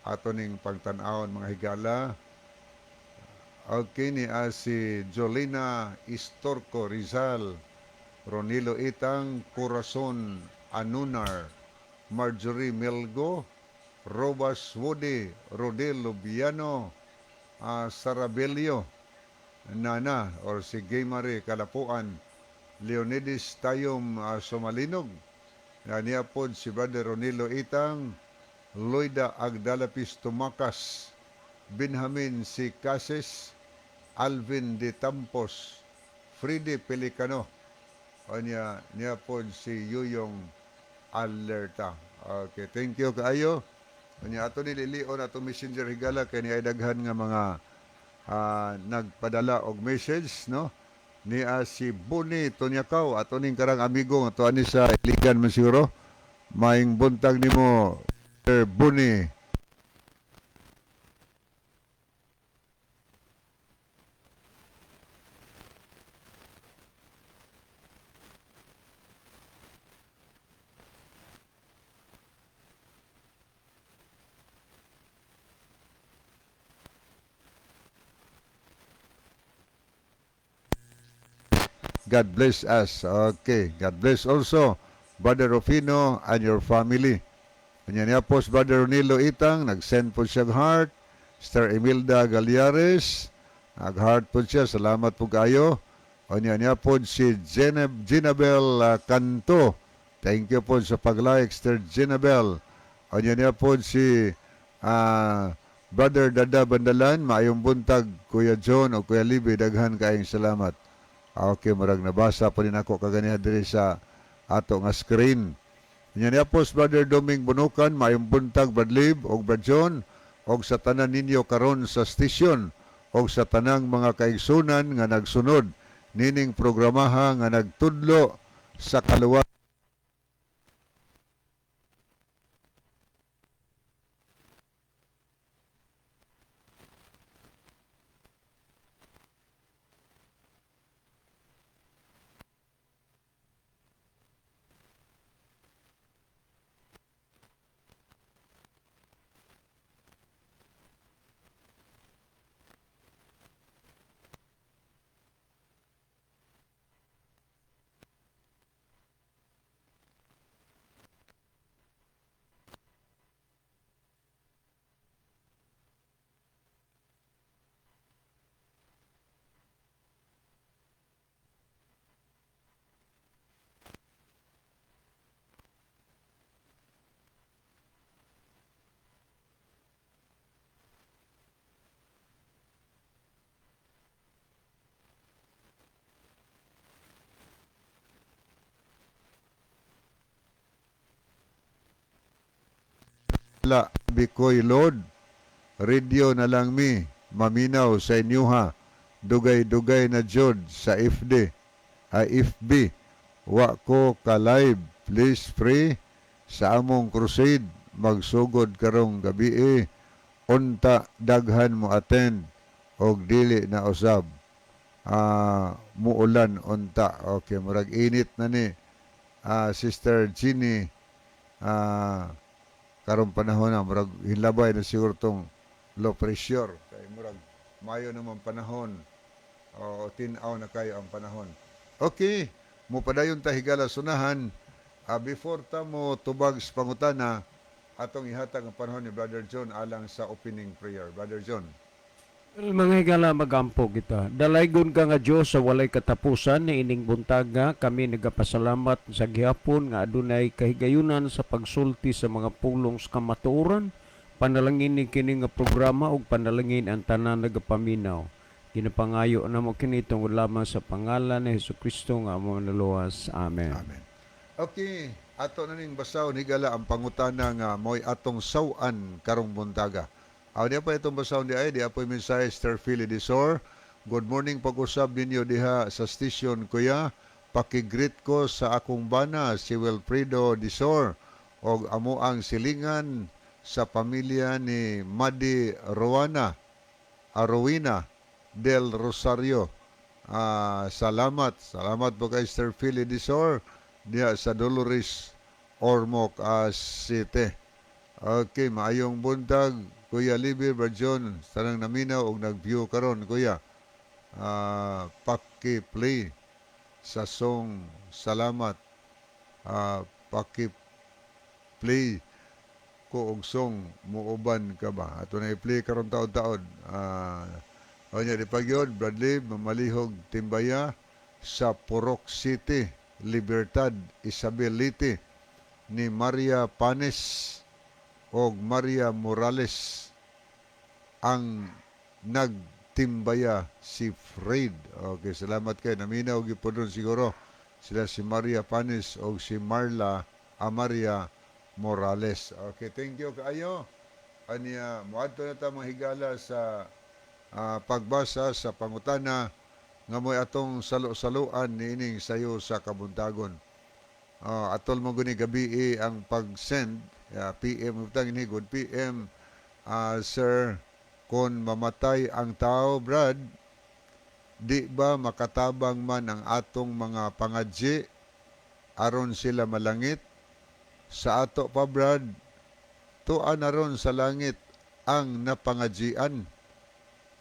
ato ning pagtan-awon mga higala. Okay ni si Jolina Istorco Rizal, Ronilo Itang, Corazon Anunar, Marjorie Melgo, Robas Woody, Rodel Lubiano, Sarabelio, Nana, or si Gaymari Kalapuan, Leonidas Tayom Somalinog, niya po si Brother Ronilo Itang, Loida Agdalapis Tumakas, Benjamin C. Cases, Alvin De Tampos, Fride Pelicano, o niya po si Yuyong Alerta. Okay, thank you kaayo. Kanya ato nililion ato messenger higala kay ni ay daghan nga mga nagpadala og message, no, ni si Buni Tonyakaw ato ning karang amigo ato ani sa Iligan man siguro. Maing buntag nimo Sir Buni. God bless us. Okay. God bless also Brother Rufino and your family. Kanya niya po si Brother Ronilo Itang, nag-send po siya heart. Sister Emilda Galiares, nag-heart po siya. Salamat po kayo. Kanya niya po si Ginabel Canto. Thank you po sa pag-like, Sister Ginabel. Kanya niya po si Brother Dada Bandalan, maayong buntag, Kuya John o Kuya Libby, daghan kaayong salamat. Okay, marag nabasa pa rin ako kaganihan diri sa ato nga screen. Nya ni Apos Brother Doming Bunukan, maayong buntag Brad Lib og Brad John, og sa tanan ninyo karon sa stisyon, og sa tanang mga kaigsunan nga nagsunod nining programaha nga nagtudlo sa kaluwa. La Bikoy Lord, radio na lang mi, maminaw sa inyuha, dugay-dugay na jud sa FB, wa ko ka-live, please pray sa among crusade, magsugod karong gabi unta daghan mo attend, og dili na usab, muulan unta, okay, murag init na ni, Sister Ginny, karong panahon na murag hinlabay na siguro tong low pressure kay murag mayo naman panahon o tin-aw na kayo ang panahon. Okay, mo padayon ta higala sunahan, before ta mo tubag sa pangutana atong ihatag ang panahon ni Brother John alang sa opening prayer. Brother John. Mga higala magampo kita. Dalaygon ka nga Diyos sa walay katapusan ni ining buntaga. Kami nagapasalamat sa gihapon nga adunay kahigayunan sa pagsulti sa mga pulong sa kamatuoran. Panalangin ni kini nga programa ug panalangin ang tanan nagapaminaw. Ginapangayo na mo kini tungod lamang sa pangalan ni Hesukristo nga among naluwas. Amen. Amen. Okay, ato na ning basaw higala ang pangutana nga moy atong sawan karong buntaga. Di pa itong basaw di apoy mensahe Sir Philly Disor. Good morning, pag-usab ninyo diha sa station kuya. Pakigreet ko sa akong bana si Wilfredo Disor og amo ang silingan sa pamilya ni Madi Arowina del Rosario. Salamat po kay Sir Philly Disor diha sa Dolores Ormoc City. Okay, maayong buntag Kuya Libby Barjon, tanang naminaw og nag-view karon kuya. Paki-play sa song Salamat. Paki-play ko og song Muuban ka ba. Ato na i-play karon taon-taon. Onya di pagyod Bradley mamalihog timbaya sa Purok City, Libertad, Isabelite ni Maria Panes og Maria Morales ang nagtimbaya si Fred. Okay, salamat kay naminaw gipodon siguro sila si Maria Panes o si Marla Amaria Morales. Okay, thank you kaayo. Anya moadto na ta mahigala sa pagbasa sa pangutana nga moy atong salo-saloan niining sayo sa kabuntagon. Atol mo guni gabi ang pag-send PM utang ini good PM sir, kung mamatay ang tao Brad, di ba makatabang man ang atong mga pangadji aron sila malangit sa ato pa Brad, tuan na ron sa langit ang napangadjian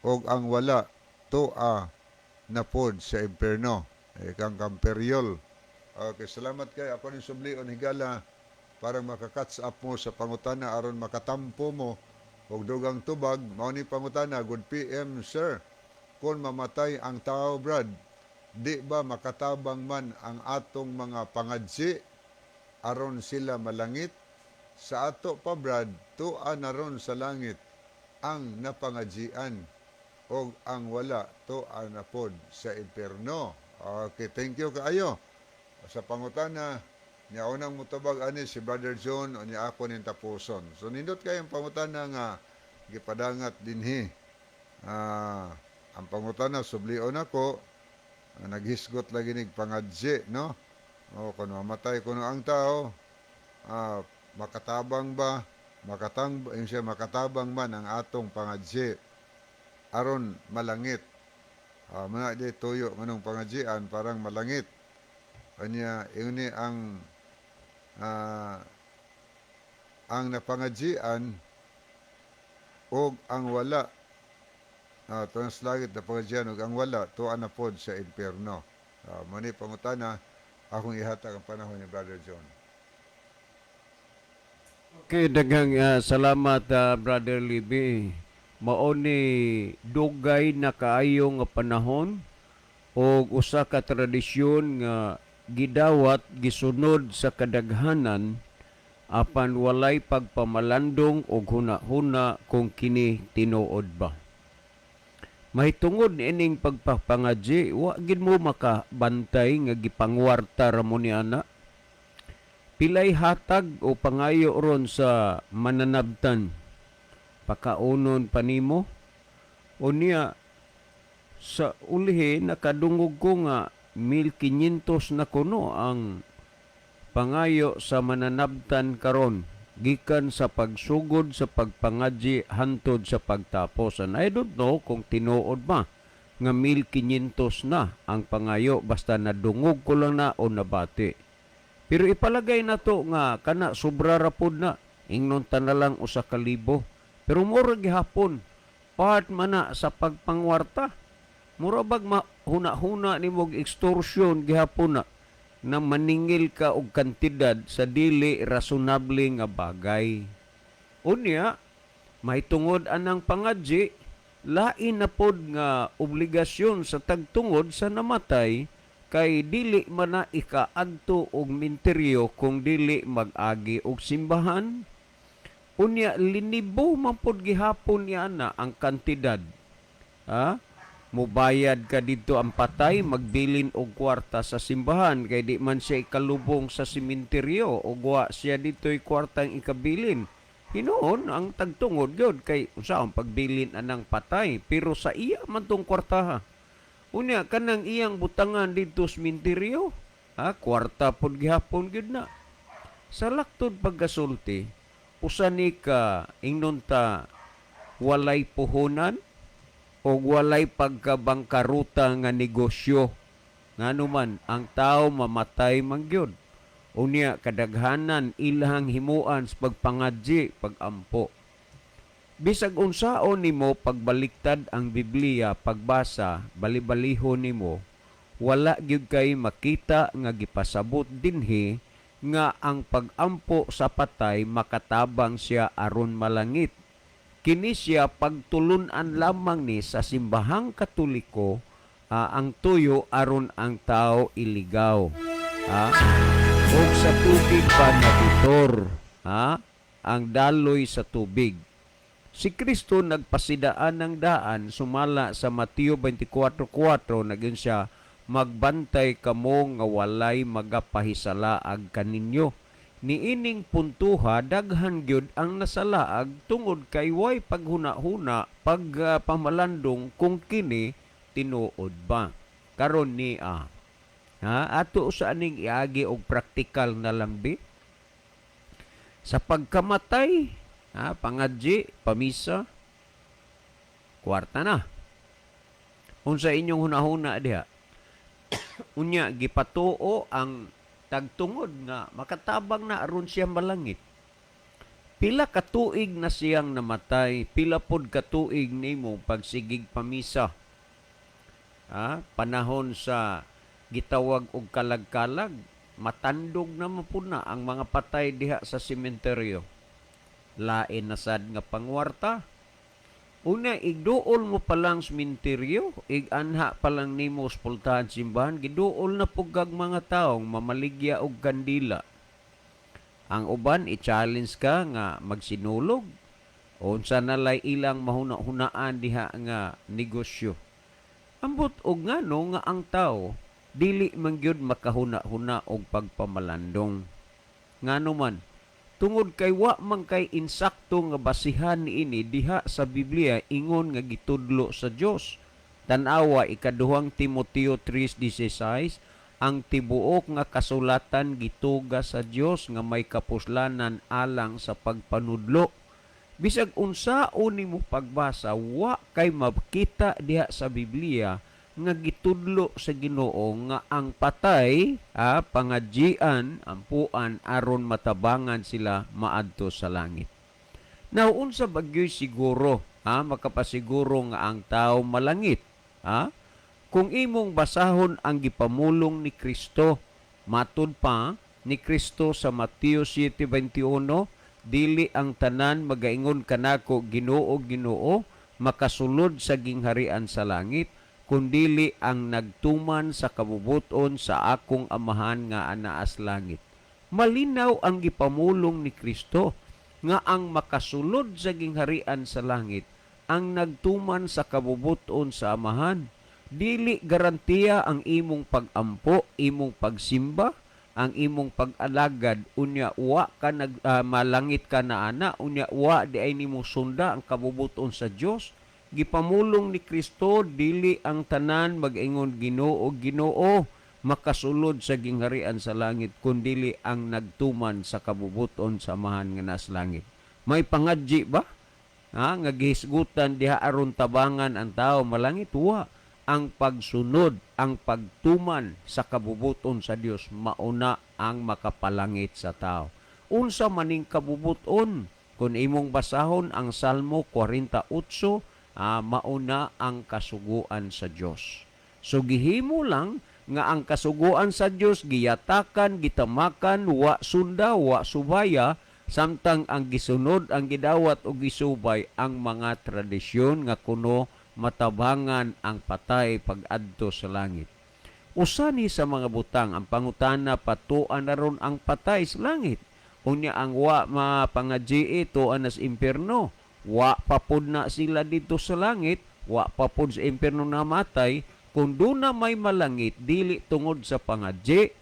og ang wala tua na pod sa imperno, kang kamperyol. Okay, salamat kay ako ni sublion higala para maka-catch up mo sa pangutana aron makatampo mo og dugang tubag. Mao ni pangutana, good PM sir, kung mamatay ang tao Brad, di ba makatabang man ang atong mga pangadsi aron sila malangit sa ato pa Brad, tuan na ron sa langit ang napangadjian og ang wala tuan na pod sa imperno. Okay, thank you kaayo sa pangutana Nya unang mutabag ani si Brother John o niya ako ning tapuson. So nindot kayong pangutana nga gipadangat dinhi. Ah, ang pangutana sublion ako naghisgot lagi nig pangadji, no? O kung mamatay kuno ang tao, makatabang ba? Yung siya makatabang man ang atong pangadji aron malangit. Mga di tuyo manong pangadjian parang malangit. Anya ini ah, ang napangadjian og ang wala translagit na pangadjian og ang wala tuwa na pod sa impierno. Muni pangutana akong ihatag ang panahon ni Brother John. Okay, daghang salamat Brother Libby. Mao ni dugay na kaayo nga panahon o usa ka tradisyon nga gidawat gisunod sa kadaghanan apan walay pagpamalandong og huna-huna kung kini tinuod ba. Mahitungod ining pagpapangadji, wa gid mo makabantay nga gipangwarta ra mo ni ana. Pilay hatag o pangayo ron sa mananabtan. Pakaunon panimo o niya sa ulihi nakadungog ko nga 1,500 na kuno ang pangayo sa mananabtan karon gikan sa pagsugod sa pagpangadji hantod sa pagtapos. And I don't know kung tinuod ba nga 1,500 na ang pangayo basta nadungog ko lang na o nabati. Pero ipalagay na to nga kana sobra ra pod na ingnon ta na lang 1,000. Pero mura gihapon part man na sa pagpangwarta. Mura bag huna-huna nimo extortion gihapon na maningil ka og kantidad sa dili rasunable nga bagay. Unya, mahitungod anang pangadji, lain na pod nga obligasyon sa tagtungod sa namatay kay dili man na ikaadto og minteryo kung dili mag-agi og simbahan. Unya, linibo man pod gihapon niya na ang kantidad. Mubayad ka dito ang patay, magbilin og kwarta sa simbahan kay di man siya ikalubong sa simenteryo o wa siya dito'y kwartang ikabilin. Hinoon ang tagtungod yun kay usa ang pagbilin anang patay pero sa iya man tong kwartaha. Unya kanang iyang butangan dito sa simenteryo, kwarta pod gihapon gyud na. Sa laktod pagkasulti, usa ni ka ingnon ta walay puhunan o walay pagkabangkaruta nga negosyo. Nganuman ang tao mamatay man gyud. Unya kadaghanan ilahang himuan sa pagpangadji, pagampo. Bisag unsaon nimo pagbaliktad ang Biblia, pagbasa, bali-balihon nimo, wala gyud kay makita nga gipasabot dinhi nga ang pagampo sa patay makatabang siya aron malangit. Kini siya pagtulunan lamang ni sa simbahang Katoliko ang tuyo aron ang tao iligaw. O sa tubig pa nabitor, ang daloy sa tubig. Si Kristo nagpasidaan ng daan sumala sa Mateo 24:4 naging siya magbantay kamo nga walay magapahisalaag kaninyo. Niining puntuha daghan gyud ang nasalaag tungod kay way paghuna-huna pagpamalandong kung kini tinuod ba. Karon ni ato sa aning iagi og praktikal na lambi sa pagkamatay, pangadji, pamisa, kwarta na. Unsa inyong hunahuna diha? Unya gipatuo ang tagtungod nga makatabang na aron siya malangit. Pila ka tuig na siyang namatay, pila pod ka tuig nimo pagsigig pamisa. Panahon sa gitawag og kalag-kalag, matandog na mapuna ang mga patay diha sa sementeryo. Lain na sad nga pangwarta. Una, igduol mo palang sementeryo, iganha palang nimo spultahan simbahan, giduol na pugag mga taong mamaligya og kandila. Ang uban, i-challenge ka nga magsinulog. Unsa nalay ilang mahuna-hunaan diha nga negosyo. Ambot og ngano nga ang tao, dili man gyud makahuna-huna og pagpamalandong. Ngano man? Tungod kay wa man kay insakto nga basihan niini diha sa Biblia ingon nga gitudlo sa Dios. Tan-awa ikaduhang Timoteo 3:16, ang tibuok nga kasulatan gituga sa Dios nga may kapuslanan alang sa pagpanudlo. Bisag unsaon nimo pagbasa, wa kay makita diha sa Biblia nga gitudlo sa Ginoo nga ang patay, pangadjian, ampuan aron matabangan sila maadto sa langit. Now, unsa bagyoy siguro, makapasiguro nga ang tao malangit, kung imong basahon ang gipamulong ni Kristo, matud pa ni Kristo sa Mateo 7:21, dili ang tanan magaingon kanako Ginoo, Ginoo, makasulod sa gingharian sa langit, kundili ang nagtuman sa kabubuton sa akong amahan nga anaas langit. Malinaw ang gipamulong ni Kristo nga ang makasulod sa gingharian sa langit ang nagtuman sa kabubuton sa amahan. Dili garantiya ang imong pagampo, imong pagsimba, ang imong pag-alagad, unya wa ka malangit ka na ana, unya wa di ay nimo sunda ang kabubuton sa Dios. Gipamulong ni Kristo, dili ang tanan mag-ingon Ginoo, Ginoo, makasulod sa gingharian sa langit, kundili ang nagtuman sa kabubuton sa amahan nga nas langit. May pangadji ba? Nga gihisgutan diha aron tabangan ang tao malangit? Wa. Ang pagsunod, ang pagtuman sa kabubuton sa Dios, mauna ang makapalangit sa tao. Unsa maning kabubuton? Kung imong basahon ang Salmo 48, mauna ang kasuguan sa Dios. So gihimo lang nga ang kasuguan sa Dios giyatakan, gitamakan, wa sunda, wa subaya, samtang ang gisunod, ang gidawat o gisubay ang mga tradisyon nga kuno matabangan ang patay pag-adto sa langit. Usani sa mga butang ang pangutana patuan na ron ang patay sa langit. Unya ang wa mapangadji tuan sa impierno. Wa papud na sila dito sa langit, wa papud sa impierno namatay. Kung doon na may malangit, dili tungod sa pangadji,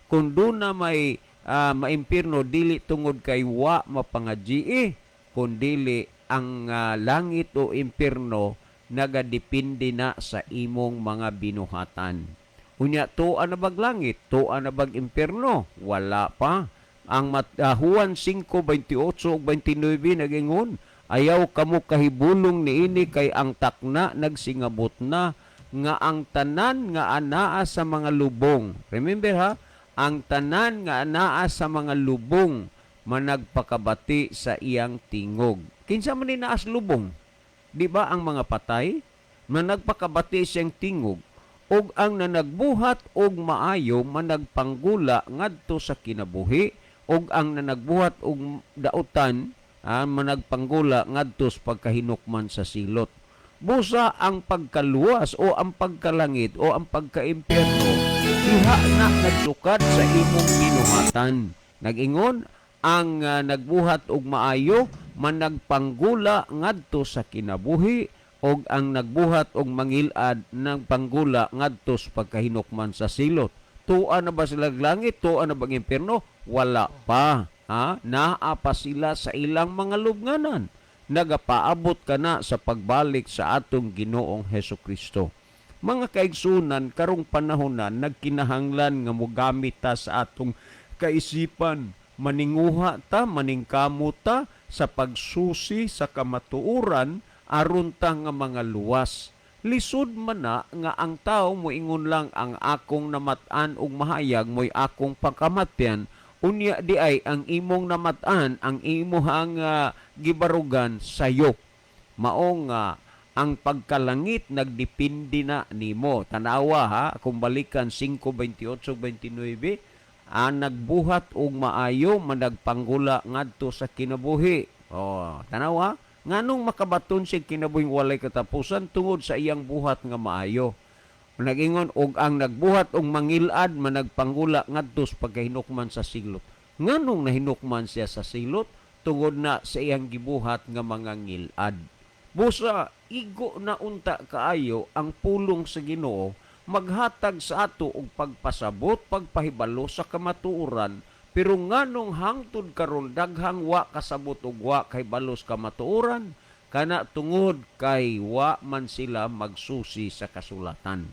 kung doon na may maimpierno, dili tungod kay wa mapangadji, kung dili ang langit o impierno nagadepende na sa imong mga binuhatan. Unya, tuan na bag langit, tuan na bag impierno, wala pa. Ang Juan 5:28 ug 29 nagingon, ayaw kamo kahibulong niini kay ang takna nagsingabot na nga ang tanan nga anaa sa mga lubong. Remember ang tanan nga anaa sa mga lubong managpakabati sa iyang tingog. Kinsa man ni naas lubong? Di ba ang mga patay managpakabati siyang tingog, og ang nanagbuhat og maayo managpanggula ngadto sa kinabuhi, og ang nanagbuhat og dautan managpanggula ngadto sa pagkahinukman sa silot. Busa ang pagkaluwas o ang pagkalangit o ang pagkaimpyerno, diha na nagsukad sa imong binuhatan. Nagingon, ang nagbuhat og maayo managpanggula ngadto sa kinabuhi, og ang nagbuhat og mangilad nagpanggula ngadto sa pagkahinukman sa silot. Tuwa na ba sila langit? Tuwa na ba ang impyerno? Wala pa. Naa pa sila sa ilang mga lubnganan. Nagapaabot ka na sa pagbalik sa atong Ginoong Hesukristo. Mga kaigsunan, karong panahonan, nagkinahanglan nga mogamit ta sa atong kaisipan, maninguha ta, maningkamot ta sa pagsusi sa kamatuuran aron ta nga mga luwas. Lisod man na nga ang tao moingon lang ang akong namatan ug mahayag mo'y akong pagkamatyan, unya di ay ang imong namatan, ang imuhang gibarugan sayo. Mao nga ang pagkalangit nagdepende na nimo. Tanawa kung balikan 5:28-29, nagbuhat og maayo managpanggula ngadto sa kinabuhi. Tanawa, nganong makabaton siya kinabuhing walay katapusan tungod sa iyang buhat nga maayo. Nagingon og ang nagbuhat og mangilad managpanggula ngadto sa pagkahinukman sa silot. Nganong nahinukman siya sa silot? Tungod na sa iyang gibuhat nga mga ngilad. Busa, igo na unta kaayo ang pulong sa Ginoo maghatag sa ato og pagpasabot, pagpahibalo sa kamatuoran Pero nganong hangtod karon daghang wa kasabot ug wa kay balos ka matuoran, kana tungod kay wa man sila magsusi sa kasulatan.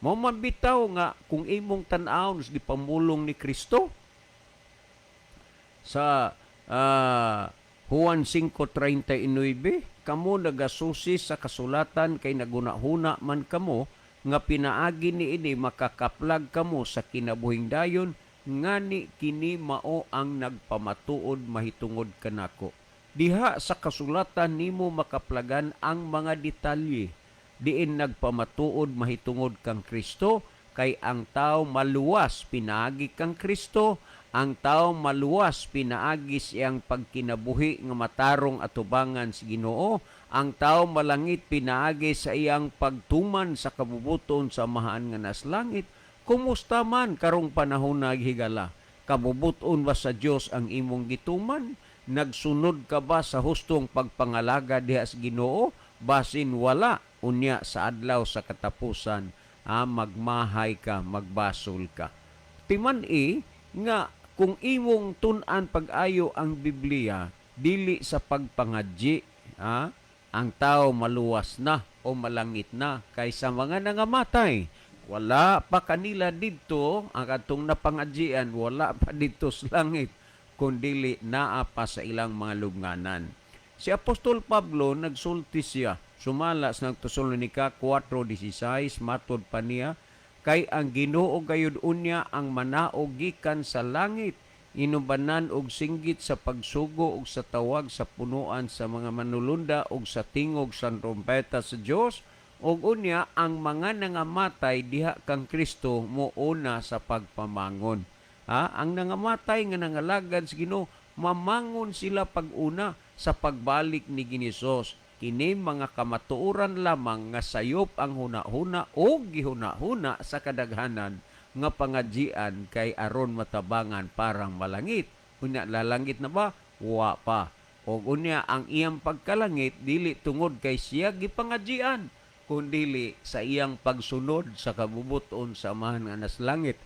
Mao man bitaw nga kung imong tan-awon di pamulong ni Kristo sa Juan 5:39, kamo nagasusi sa kasulatan kay naguna-huna man kamo nga pinaagi niini makakaplag kamo sa kinabuhing dayon, ngani kini mao ang nagpamatuod mahitungod kanako. Diha sa kasulatan nimo makaplagan ang mga detalye diin nagpamatuod mahitungod kang Kristo, kay ang tao maluwas pinaagi kang Kristo, ang tao maluwas pinaagi siyang pagkinabuhi nga matarong atubangan si Ginoo, ang tao malangit pinaagi sa iyang pagtuman sa kabubuton sa mahaan nga nas langit. Kumusta man karong panahon na higala? Kabubuton ba sa Dios ang imong gituman? Nagsunod ka ba sa hustong pagpangalaga diha sa Ginoo? Basin wala, unya sa adlaw sa katapusan, magmahay ka, magbasol ka. Timan nga kung imong tun-an pag-ayo ang Biblia, dili sa pagpangadji, ang tao maluwas na o malangit na kaysa mga nangamatay. Wala pa kanila dito, ang atong napangadjian, wala pa dito sa langit, kundili naa pa sa ilang mga lubnganan. Si Apostol Pablo nagsulti siya, sumala sa Tesalonica 4:16, matod pa niya, kay ang Ginoo gayud unya ang manaog gikan sa langit, inubanan og singgit sa pagsugo og sa tawag sa punuan sa mga manulunda og sa tingog sa trompeta sa Dios, og unya ang mga nangamatay diha kang Kristo mouna sa pagpamangon. Ang nangamatay nga nangalagad sa Ginoo, mamangon sila pag-una sa pagbalik ni Ginisos. Kini mga kamatuoran lamang nga sayop ang huna-huna o gihuna-huna sa kadaghanan nga pangadjian kay aron matabangan parang malangit. Unya lalangit na ba? Wa pa. O unya ang iyang pagkalangit dili tungod kay siya gipangadjian, kundili sa iyang pagsunod sa kabubuton sa amahan nga nas langit.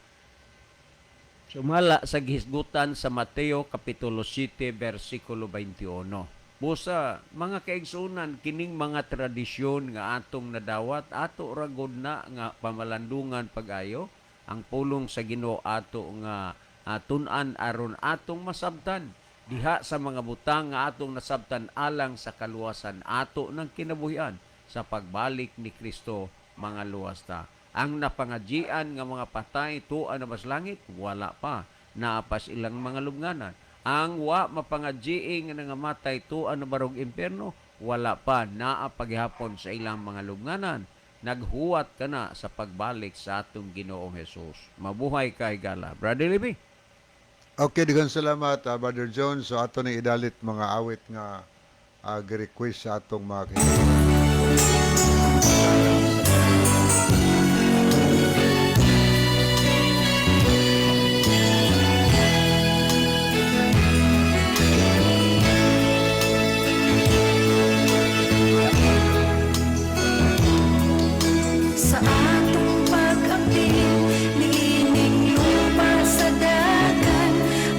Sumala sa gihisgutan sa Mateo Kapitulo 7, versikulo 21. Busa, mga kaigsunan, kining mga tradisyon nga atong nadawat, ato ragod na nga pamalandungan pag-ayo, ang pulong sa Ginoo ato nga tun-an aron atong masabtan. Diha sa mga butang nga atong nasabtan alang sa kaluwasan ato ng kinabuhian sa pagbalik ni Kristo, mga luwas ta. Ang napangadjian nga mga patay tuan na mas langit, wala pa. Naapas ilang mga lubnganan. Ang wa mapangadjiing nga nangamatay tuan na barog impierno, wala pa. Naapagihapon sa ilang mga lubnganan. Naghuwat ka na sa pagbalik sa atong Ginoong Jesus. Mabuhay ka, higala. Brother Libby. Okay, daghang salamat, Brother John. So ato ni idalit mga awit nga gi-request sa atong mga Sa atong pag-apil, niining lupa sa dagan,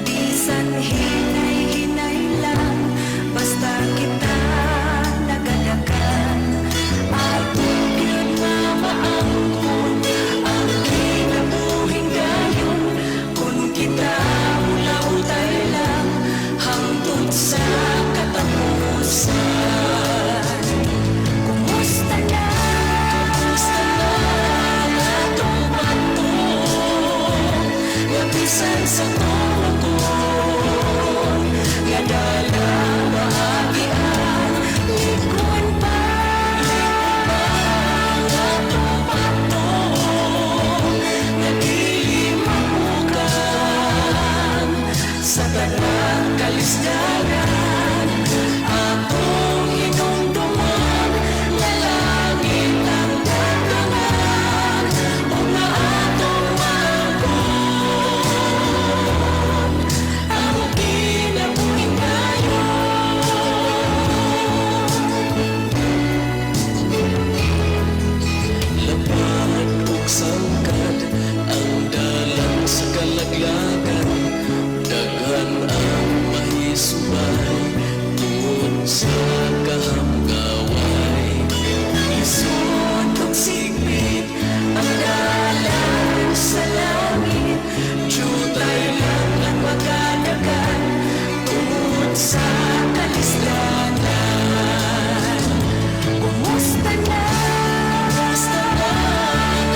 bisan hinay-hinay lang, basta kita nagalakan. Atong sa kalisdanan. Kumusta na? Basta na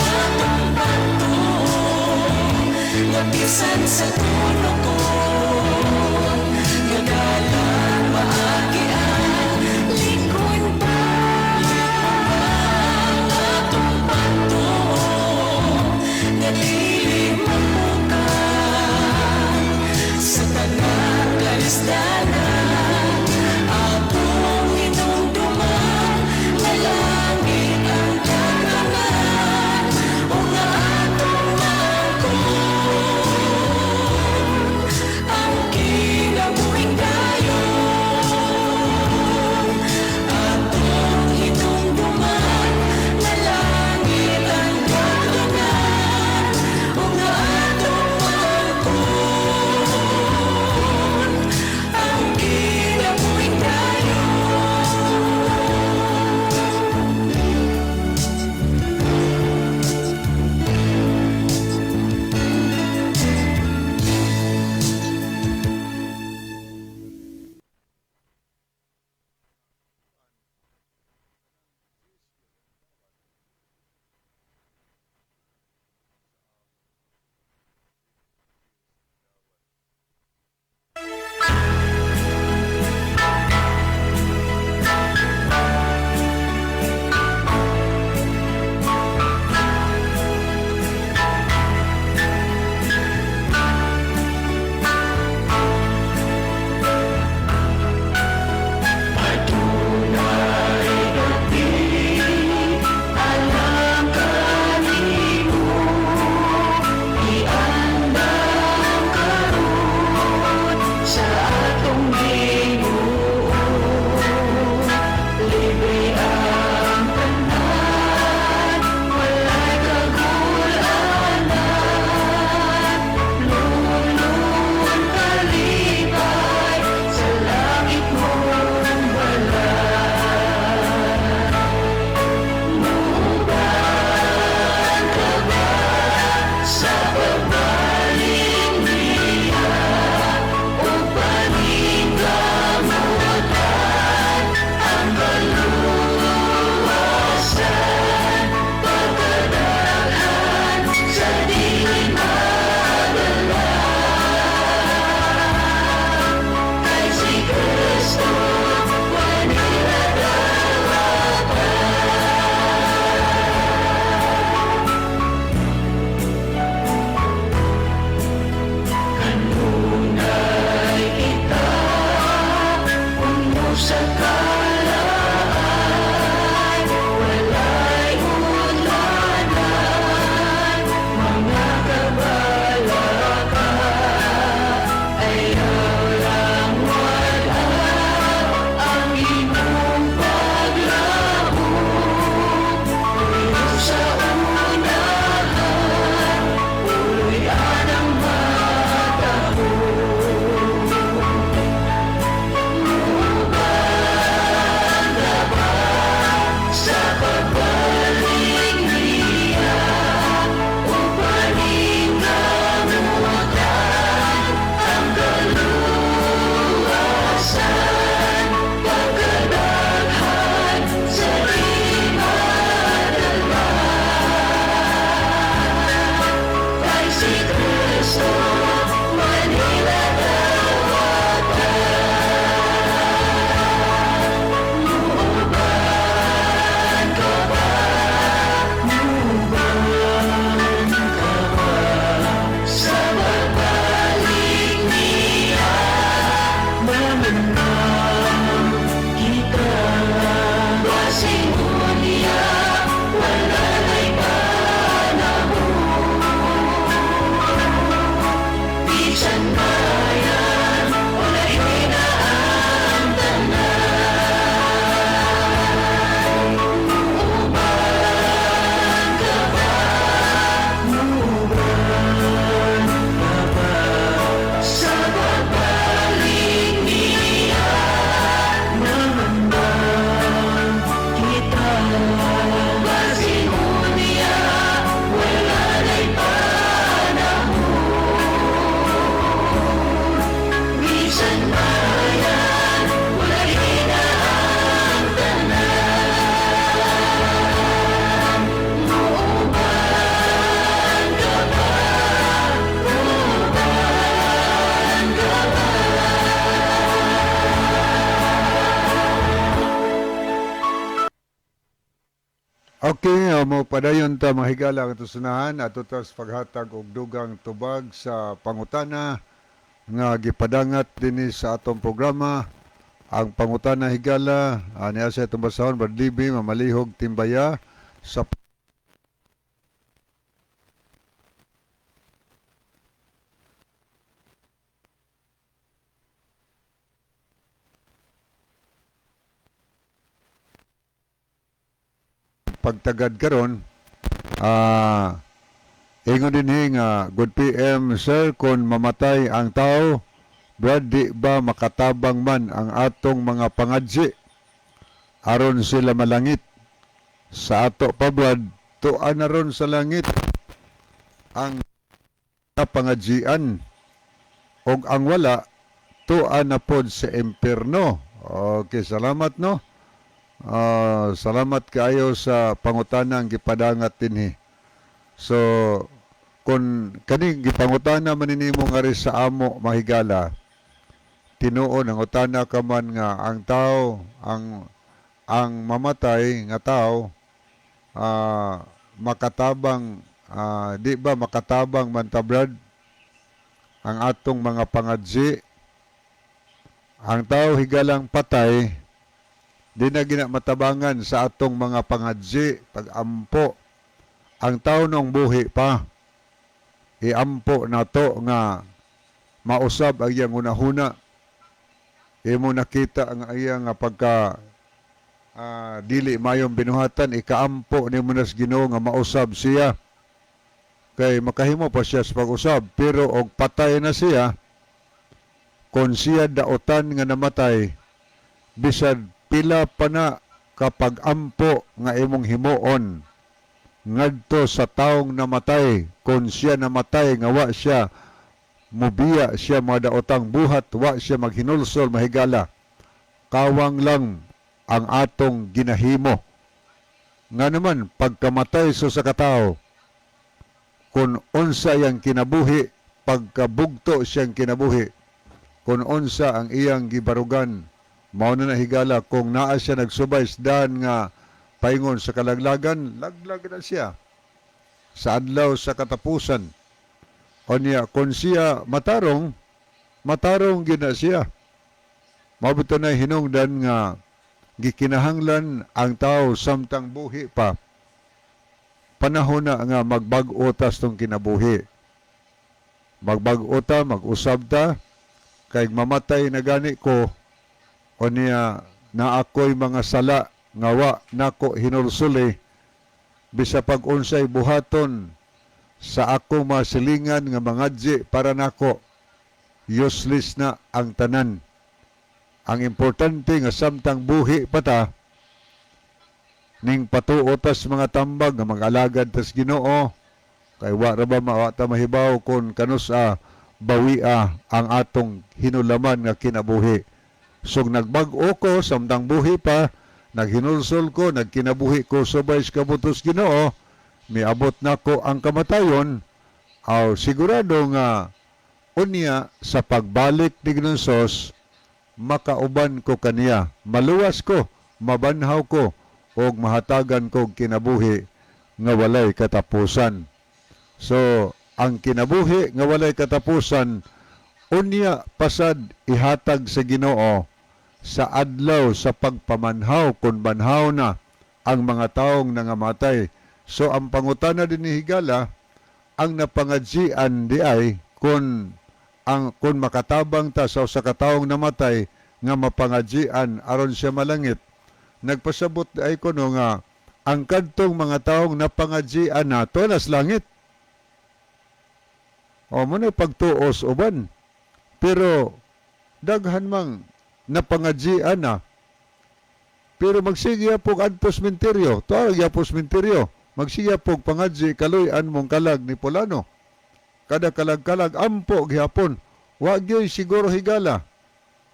atong pagtuon, nabisan sa tulo ko. Gagalang maagi ang likod pa. Atong pagtuon, nga dili mapukan sa tanang kalisdanan. Atong hinumduman na langit ang karangan, o nga atong maangkon. Okay, mo padayon ta mga higala ang tusunahan at tas paghatag og dugang tubag sa pangutana nga gipadangat dinhi sa atong programa. Ang pangutana higala niya sa itong basahon Badlibi mamalihog timbaya sa pagtagad karon. Ingon din nga good PM sir, kung mamatay ang tao, Brad, di ba makatabang man ang atong mga pangadji aron sila malangit sa ato pa Brad, tuan na ron sa langit ang pangadjian og ang wala tuan na pod sa impierno. Okay, salamat no. Salamat kaayo sa pangutana ang gipadangat dinhi. So, kung kaning gipangutana maninimo nga rin sa amo mahigala, tinuon ang utana ka man nga ang tao, ang mamatay nga tao, makatabang, di ba makatabang man tabrad ang atong mga pangadji. Ang tao higalang patay, di na ginamatabangan sa atong mga pangadji pag-ampo. Ang tao nung buhi pa, iampo na to nga mausab ang iyang unahuna. Imo nakita ang iyang pagka dili mayong binuhatan, ikaampo ni mo nas Ginoo nga mausab siya. Kay makahimo pa siya sa pag-usab, pero og patay na siya, kung siya daotan nga namatay, bisad pila pa na kapag ampo nga imong himuon ngadto sa taong namatay, kung siya namatay nga wa siya mubiya siya mga daotang buhat, wa siya maghinulsol mahigala, kawang lang ang atong ginahimo. Nga naman pagkamatay sa katao, kung unsa yang kinabuhi, pagkabugto siyang kinabuhi, kung unsa ang iyang gibarugan, mao na higala kung naa siya nagsubaysdan nga paingon sa kalaglagan, laglag na siya sa adlaw sa katapusan. O niya, kung siya matarong gina siya. Mabito na hinungdan nga gikinahanglan ang tao samtang buhi pa. Panahon na nga magbag-o tas tong kinabuhi. Magbag-o ta, mag-usab ta, kay mamatay na gani ko, o niya na ako'y mga sala nga wa nako hinulsuli, bisa pag-unsay buhaton sa akong masilingan nga mangadji para nako, useless na ang tanan. Ang importante nga samtang buhi pa ta, ning patuotas mga tambag nga mag-alagad tas Ginoo, kay wa ra ba mawata mahibaw kung kanusa bawia ang atong hinulaman nga kinabuhi. So nagbag-o ko samtang buhi pa, naghinulsol ko, nagkinabuhi ko subay sa kabutos Ginoo, miabot na ko ang kamatayon, sigurado nga unya sa pagbalik ni Ginoo makauban ko kaniya, maluwas ko, mabanhaw ko, o mahatagan ko kinabuhi nga walay katapusan. So, ang kinabuhi nga walay katapusan, unya pasad ihatag sa Ginoo sa adlaw sa pagpamanhaw, kung banhaw na ang mga taong nangamatay. So ang pangutana din ni higala, ang napangadjian di ay kung makatabang ta sa kataong namatay nga mapangadjian aron siya malangit. Nagpasabot ay kuno nga ang kadtong mga taong napangadjian nato nas langit. O mo na pagtuos uban. Pero daghan mang napangadjian na. Pero magsigya po adto sementeryo. Tuarag ya po sementeryo. Magsigya po pangadji kaluyan mong kalag ni Polano. Kada kalag-kalag ampo gihapon. Wa gyud siguro higala.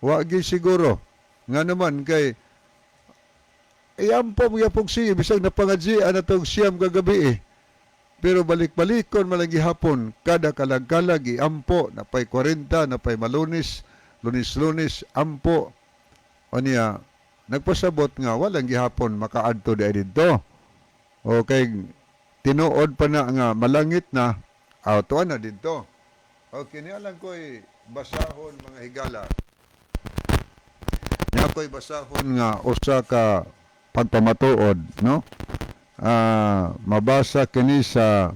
Wa gyud siguro. Nga naman kay ampo mo yapog siya bisag napangadjian atong siyam kagabi eh. Pero balik-balikon malang gihapon, kada kalag-kalag iampo, napay 40, napay malunis, lunis-lunis, ampo. O niya, nagpasabot nga, walang gihapon makaadto di dito. Okay, tinuod pa na nga malangit na, tuwa na dito. Okay, niya lang ko'y basahon mga higala. Niya ko'y basahon nga usa ka pagpamatuod, no? Mabasa kini sa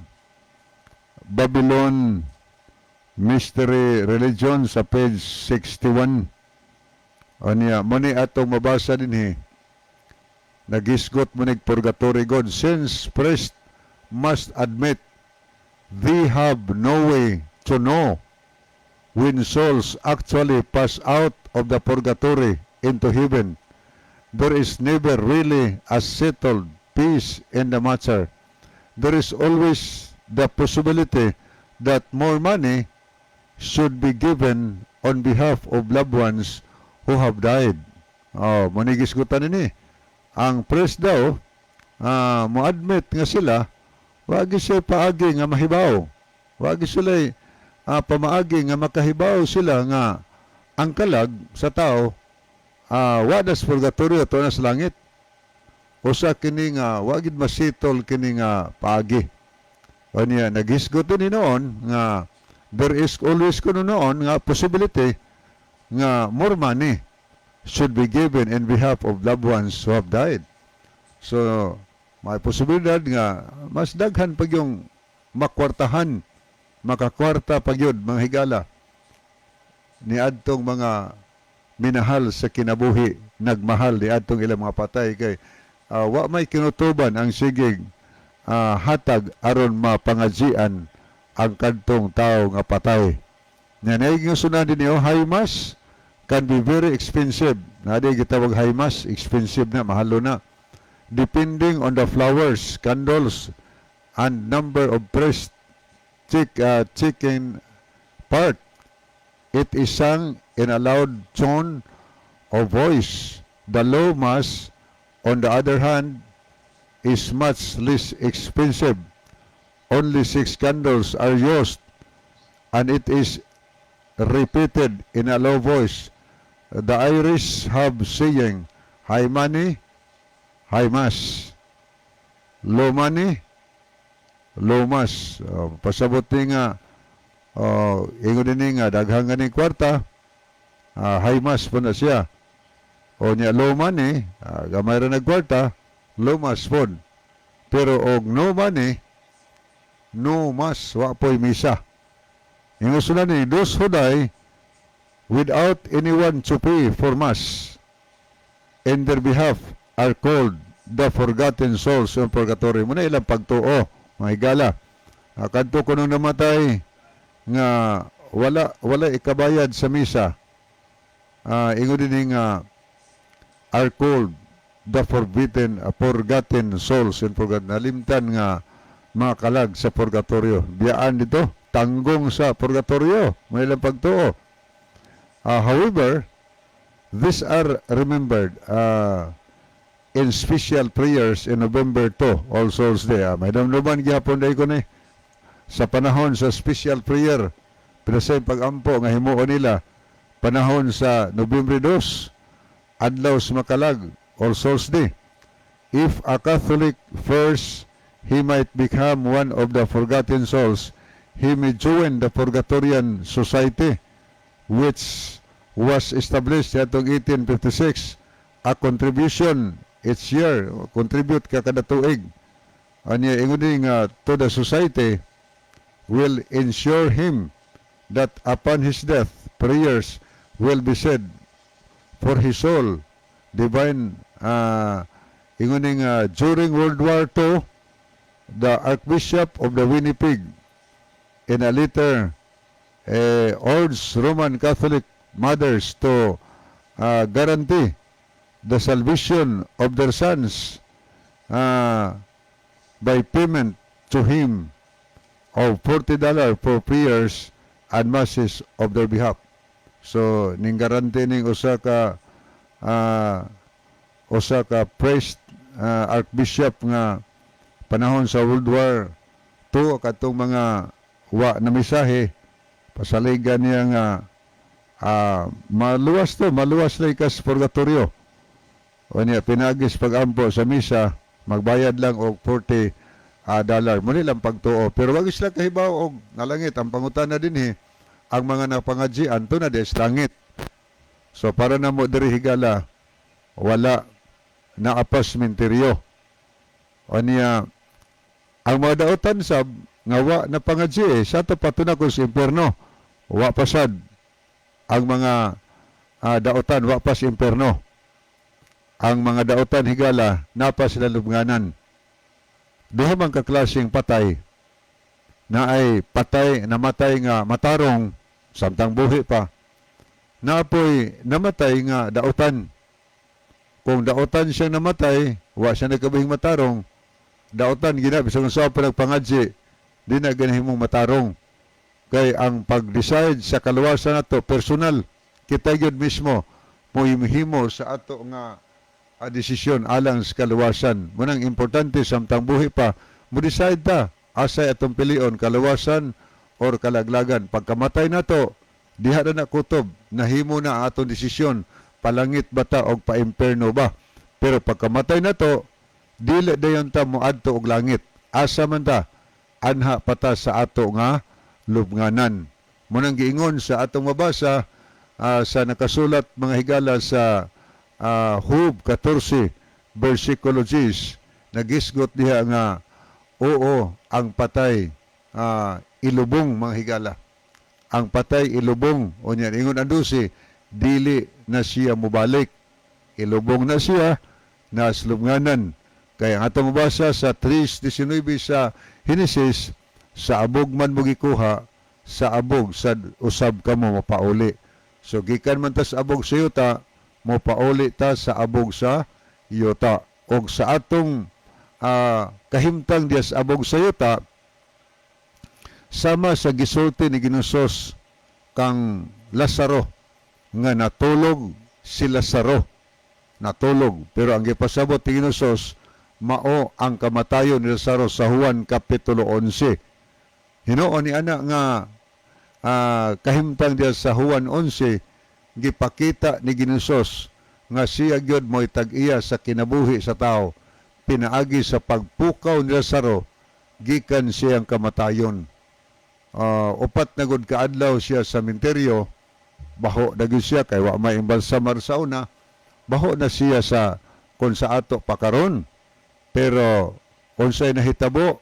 Babylon Mystery Religion sa page 61. O niya, muni atong mabasa din nagisgot mo purgatory God, since priest must admit they have no way to know when souls actually pass out of the purgatory into heaven. There is never really a settled peace in the matter. There is always the possibility that more money should be given on behalf of loved ones who have died. Manigisgutan ini. Ang priest daw, mo-admit nga sila, wagi siya paagi nga mahibaw. Wagi sila pamaagi nga makahibaw sila nga ang kalag sa tao, wadas purgatorio to na sa langit. Usa kini nga wagid masitol kini nga paagi. O niya, nagisgot ni noon nga there is always kuno noon nga possibility nga more money should be given in behalf of loved ones who have died. So, may posibilidad nga mas daghan pag yung makwartahan, makakwarta pag yun, mga higala, ni adtong mga minahal sa kinabuhi, nagmahal ni adtong ilang mga patay kay wa may kinutuban ang sigig hatag aron mapangajian ang kadtong tao nga patay. Nanay nga sunan din niyo, high mass can be very expensive. Nadi gitawag high mass, expensive na, mahalo na. Depending on the flowers, candles, and number of priests chicken part. It is sung in a loud tone of voice. The low mass, on the other hand, is much less expensive. Only 6 candles are used, and it is repeated in a low voice. The Irish have saying, high money, high mass. Low money, low mass. Pasabot ni nga, ingon din nga, daghang ganing kwarta, high mass po na siya. O niya, low money, gamay rin nagkwarta, low mass po. Pero og no money, no mass, wa po'y misa. Ingon sila ni, those who die without anyone to pay for mass in their behalf are called the forgotten souls in purgatory. Muna ilang pagtuo, mga higala. Kadto ko nung namatay nga wala ikabayad sa misa. Ingon din nga are called the forgotten souls in purgatory. Nalimtan nga mga kalag sa purgatorio. Biyaan dito, tanggong sa purgatorio. May ilang pagtuo. However, these are remembered in special prayers in November 2, All Souls Day. May damdaman gyapon day ko ni sa panahon sa special prayer, pinasay pagampo nga himuon nila panahon sa November 2, adlaw sa makalag, All Souls Day. If a Catholic first he might become one of the forgotten souls, he may join the Purgatorian Society, which was established atong 1856, a contribution each year, contribute ka kada tuig. Anya ingon nga to the society will ensure him that upon his death prayers will be said for his soul. Divine ingon nga during World War II, the Archbishop of the Winnipeg in a letter urged Roman Catholic mothers to guarantee the salvation of their sons by payment to him of $40 for prayers and masses of their behalf. So ning guarantee ning usa ka priest archbishop nga panahon sa World War II katong mga wa na misahe pasaligan niya nga maluwas na ikas purgatorio. O niya pinagis pagampo sa misa magbayad lang og 40 dollar. Muna lang pagtuo. Pero wag sila kahibaw og nalangit. Ang pangutana din ang mga napangadjian to na des langit. So para na mo diri higala, wala naapas minteryo. O niya, ang mga dautan sab nga wa na pangadji sa to patuna ko sa impierno. Wa pasad ang mga dautan wa pas impierno. Ang mga dautan higala napa sila lubnganan. Duha man ka klaseng patay na ay patay namatay nga matarong samtang buhi pa. Napoy namatay nga dautan. Kung dautan siya namatay, wa siya nagkabihing matarong. Dautan gina bisag sa panagpangadji, di na ganahimong matarong. Kay ang pag-decide sa kaluwasan nato personal, kita gyud mismo mo himo sa ato nga desisyon alang sa kaluwasan. Munang importante samtang buhi pa, mo decide ta asay atong pilion kaluwasan or kalaglagan. Pagkamatay nato, diha na kutob, nahimo na atong desisyon, palangit ba ta o paimperno ba. Pero pagkamatay nato, dili dayon ta moadto og langit. Asa man ta, anha pata sa ato nga lubnganan. Munang giingon sa atong mabasa sa nakasulat mga higala sa Hub 14 versikulo 10, nagisgot diha nga oo ang patay ilubong mga higala. Ang patay ilubong o niyan ingon ang 12, dili na siya mubalik. Ilubong na siya na slubnganan. Kaya ang atong mabasa sa 3:19 sa Henesis, sa abog man mo gikuha, sa abog sa usab kamo mapauli. So gikan man ta sa abog sa yuta, mopauli ta sa abog sa yuta. Og sa atong kahimtang diya sa abog sa yuta, sama sa gisulti ni Ginusos kang Lazaro nga natulog si Lazaro. Natulog. Pero ang gipasabot ni Ginusos, mao ang kamatayon ni Lazaro sa Juan Kapitulo 11. Hinuon ni ana nga kahimtang diya sa Juan 11, gipakita ni Ginusos nga siya gyud mo'y tag-iya sa kinabuhi sa tao. Pinaagi sa pagpukaw ni Lazaro, gikan siyang kamatayon. Upat na gud kaadlaw siya sa sementeryo, baho na gyud siya kay wa may imbalsamar sa una. Baho na siya sa kung sa ato pakaron. Pero unsay nahitabo,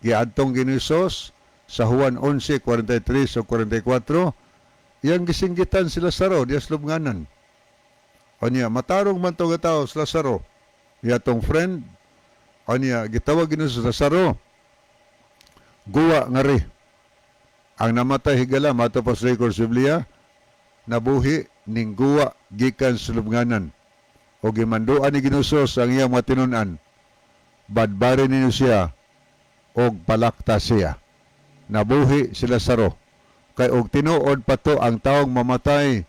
giadtong Ginusos sa Juan 11:43 o 44, iyang gisinggitan si Lazaro dias lubnganan. O niya, matarong man to nga tao si Lazaro. Iyatong friend, o niya, gitawag Ginusos, Lazaro, guwa nga ri. Ang namatay higala, matapos record sa Biblia, nabuhi ning guwa gikan sa lubnganan. O gimanduan ni Ginusos ang iyang matinunan, badbari ninyo siya, og palakta siya. Nabuhi si Lazaro. Kay og tinuod pa to ang taong mamatay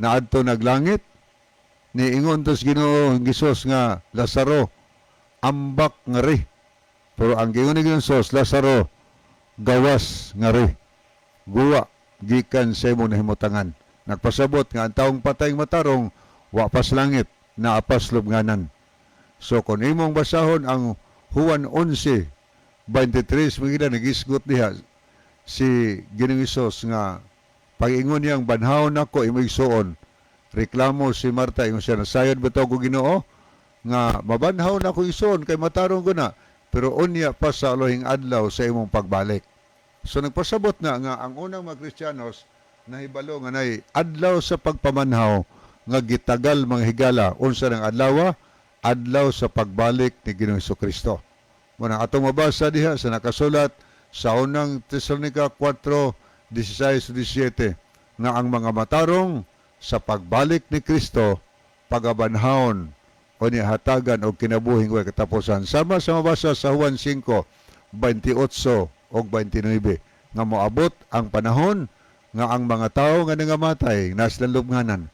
na adto naglangit, niingon tos Ginoo Hesus nga Lazaro, ambak nga ri. Pero ang gingon ni Ginusos, Lazaro, gawas nga ri. Guwa gikan sa imong nahimutangan. Nagpasabot nga ang taong patayng matarong wa pas langit na apas lubnganan. So kung imong basahon ang Juan 11:23, magila nagisgot diha si Ginoong Hesus nga pag-ingon niyang banhawon ako imo igsuon. Reklamo si Marta, ingon siya, nasayod ba ko Ginoo nga mabanhaw na ako igsuon kay matarong ko na, pero unya pa sa alohing adlaw sa imong pagbalik. So nagpasabot na nga ang unang mga Kristiyanos nahibalo nga nay adlaw sa pagpamanhaw nga gitagal mga higala unsa ng adlaw sa pagbalik ni Ginoong Hesukristo. Muna atong mabasa diha sa nakasulat sa unang Tesalonica 4:16-17 nga ang mga matarong sa pagbalik ni Kristo pagabanhawon o nihatagan og kinabuhing way katapusan. Sama sa mabasa sa Juan 5:28 o 29 nga moabot ang panahon nga ang mga tao nga nangamatay nasa lubnganan,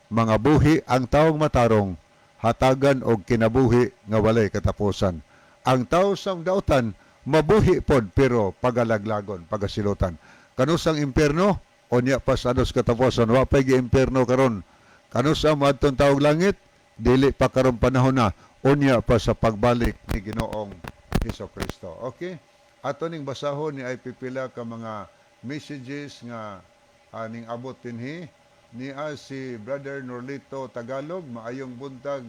mga buhi ang taong matarong, hatagan og kinabuhi nga walay katapusan. Ang tao sa dautan mabuhi pod pero pagalaglagon, pagasilutan. Kanusang impierno o niya pasados katapusan, wa pay gi impierno karon. Kanusang madtong taog langit, dili pa karon panahon na, unya pa sa pagbalik ni Ginoong Hesukristo. Okay? Ato ning basahon ni ay pipila ka mga messages nga aning abot dinhi niya si Brother Norlito Tagalog. Maayong buntag,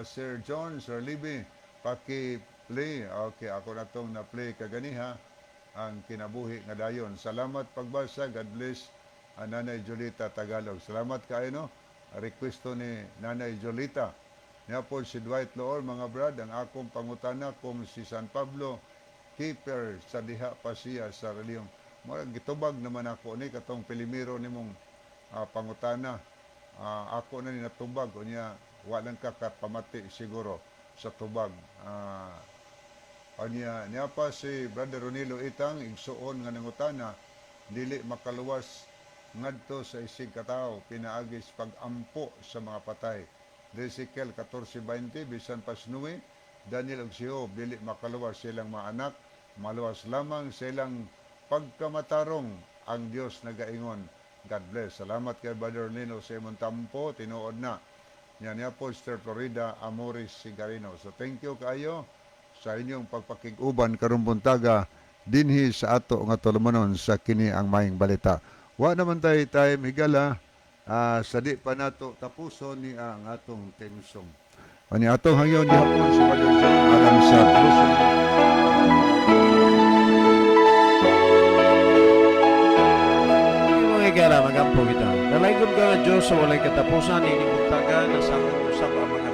Sir John, Sir Libby, paki-play. Okay, ako na tong na-play kaganiha ang kinabuhi nga dayon. Salamat pagbasa. God bless, Nanay Jolita Tagalog. Salamat kayo, no? Requesto ni Nanay Jolita. Niya po si Dwight Loor, mga brad, ang akong pangutana kung si San Pablo, keeper sa diha pa siya sa reliyong. Gitubag naman ako ni katong Pilimiro ni mong pangutana. Ako na ni natubag, o niya, walang kakapamati siguro sa tubag. O niya pa si Brother Ronilo Itang, igsuon nga nangutana, dili makaluwas ngadto sa isig katao, pinaagis pag-ampo sa mga patay. Ezekiel 14:20, bisan pasnuwi, Daniel ug si Job, dili makaluwas silang mga anak, maluwas lamang silang pagkamatarong ang Dios nagaingon. God bless. Salamat kay Brother Lino sa imong tampo, tinuod na. Yan niya po, Sister Florida Amoris Sigarino. So thank you kayo sa inyong pagpakig-uban karong buntaga dinhi sa ato nga tulumanon sa kini ang maayong balita. Wa naman tayo time higala, sa di pa nato tapuson ni ang atong tensong. Ani atong hangyon di hapon sa Brother John alang sa closing. Mga higala, magampo kita. Dalaygon ka nga Diyos sa walay katapusan, inibuntagan, na sa usap ang mga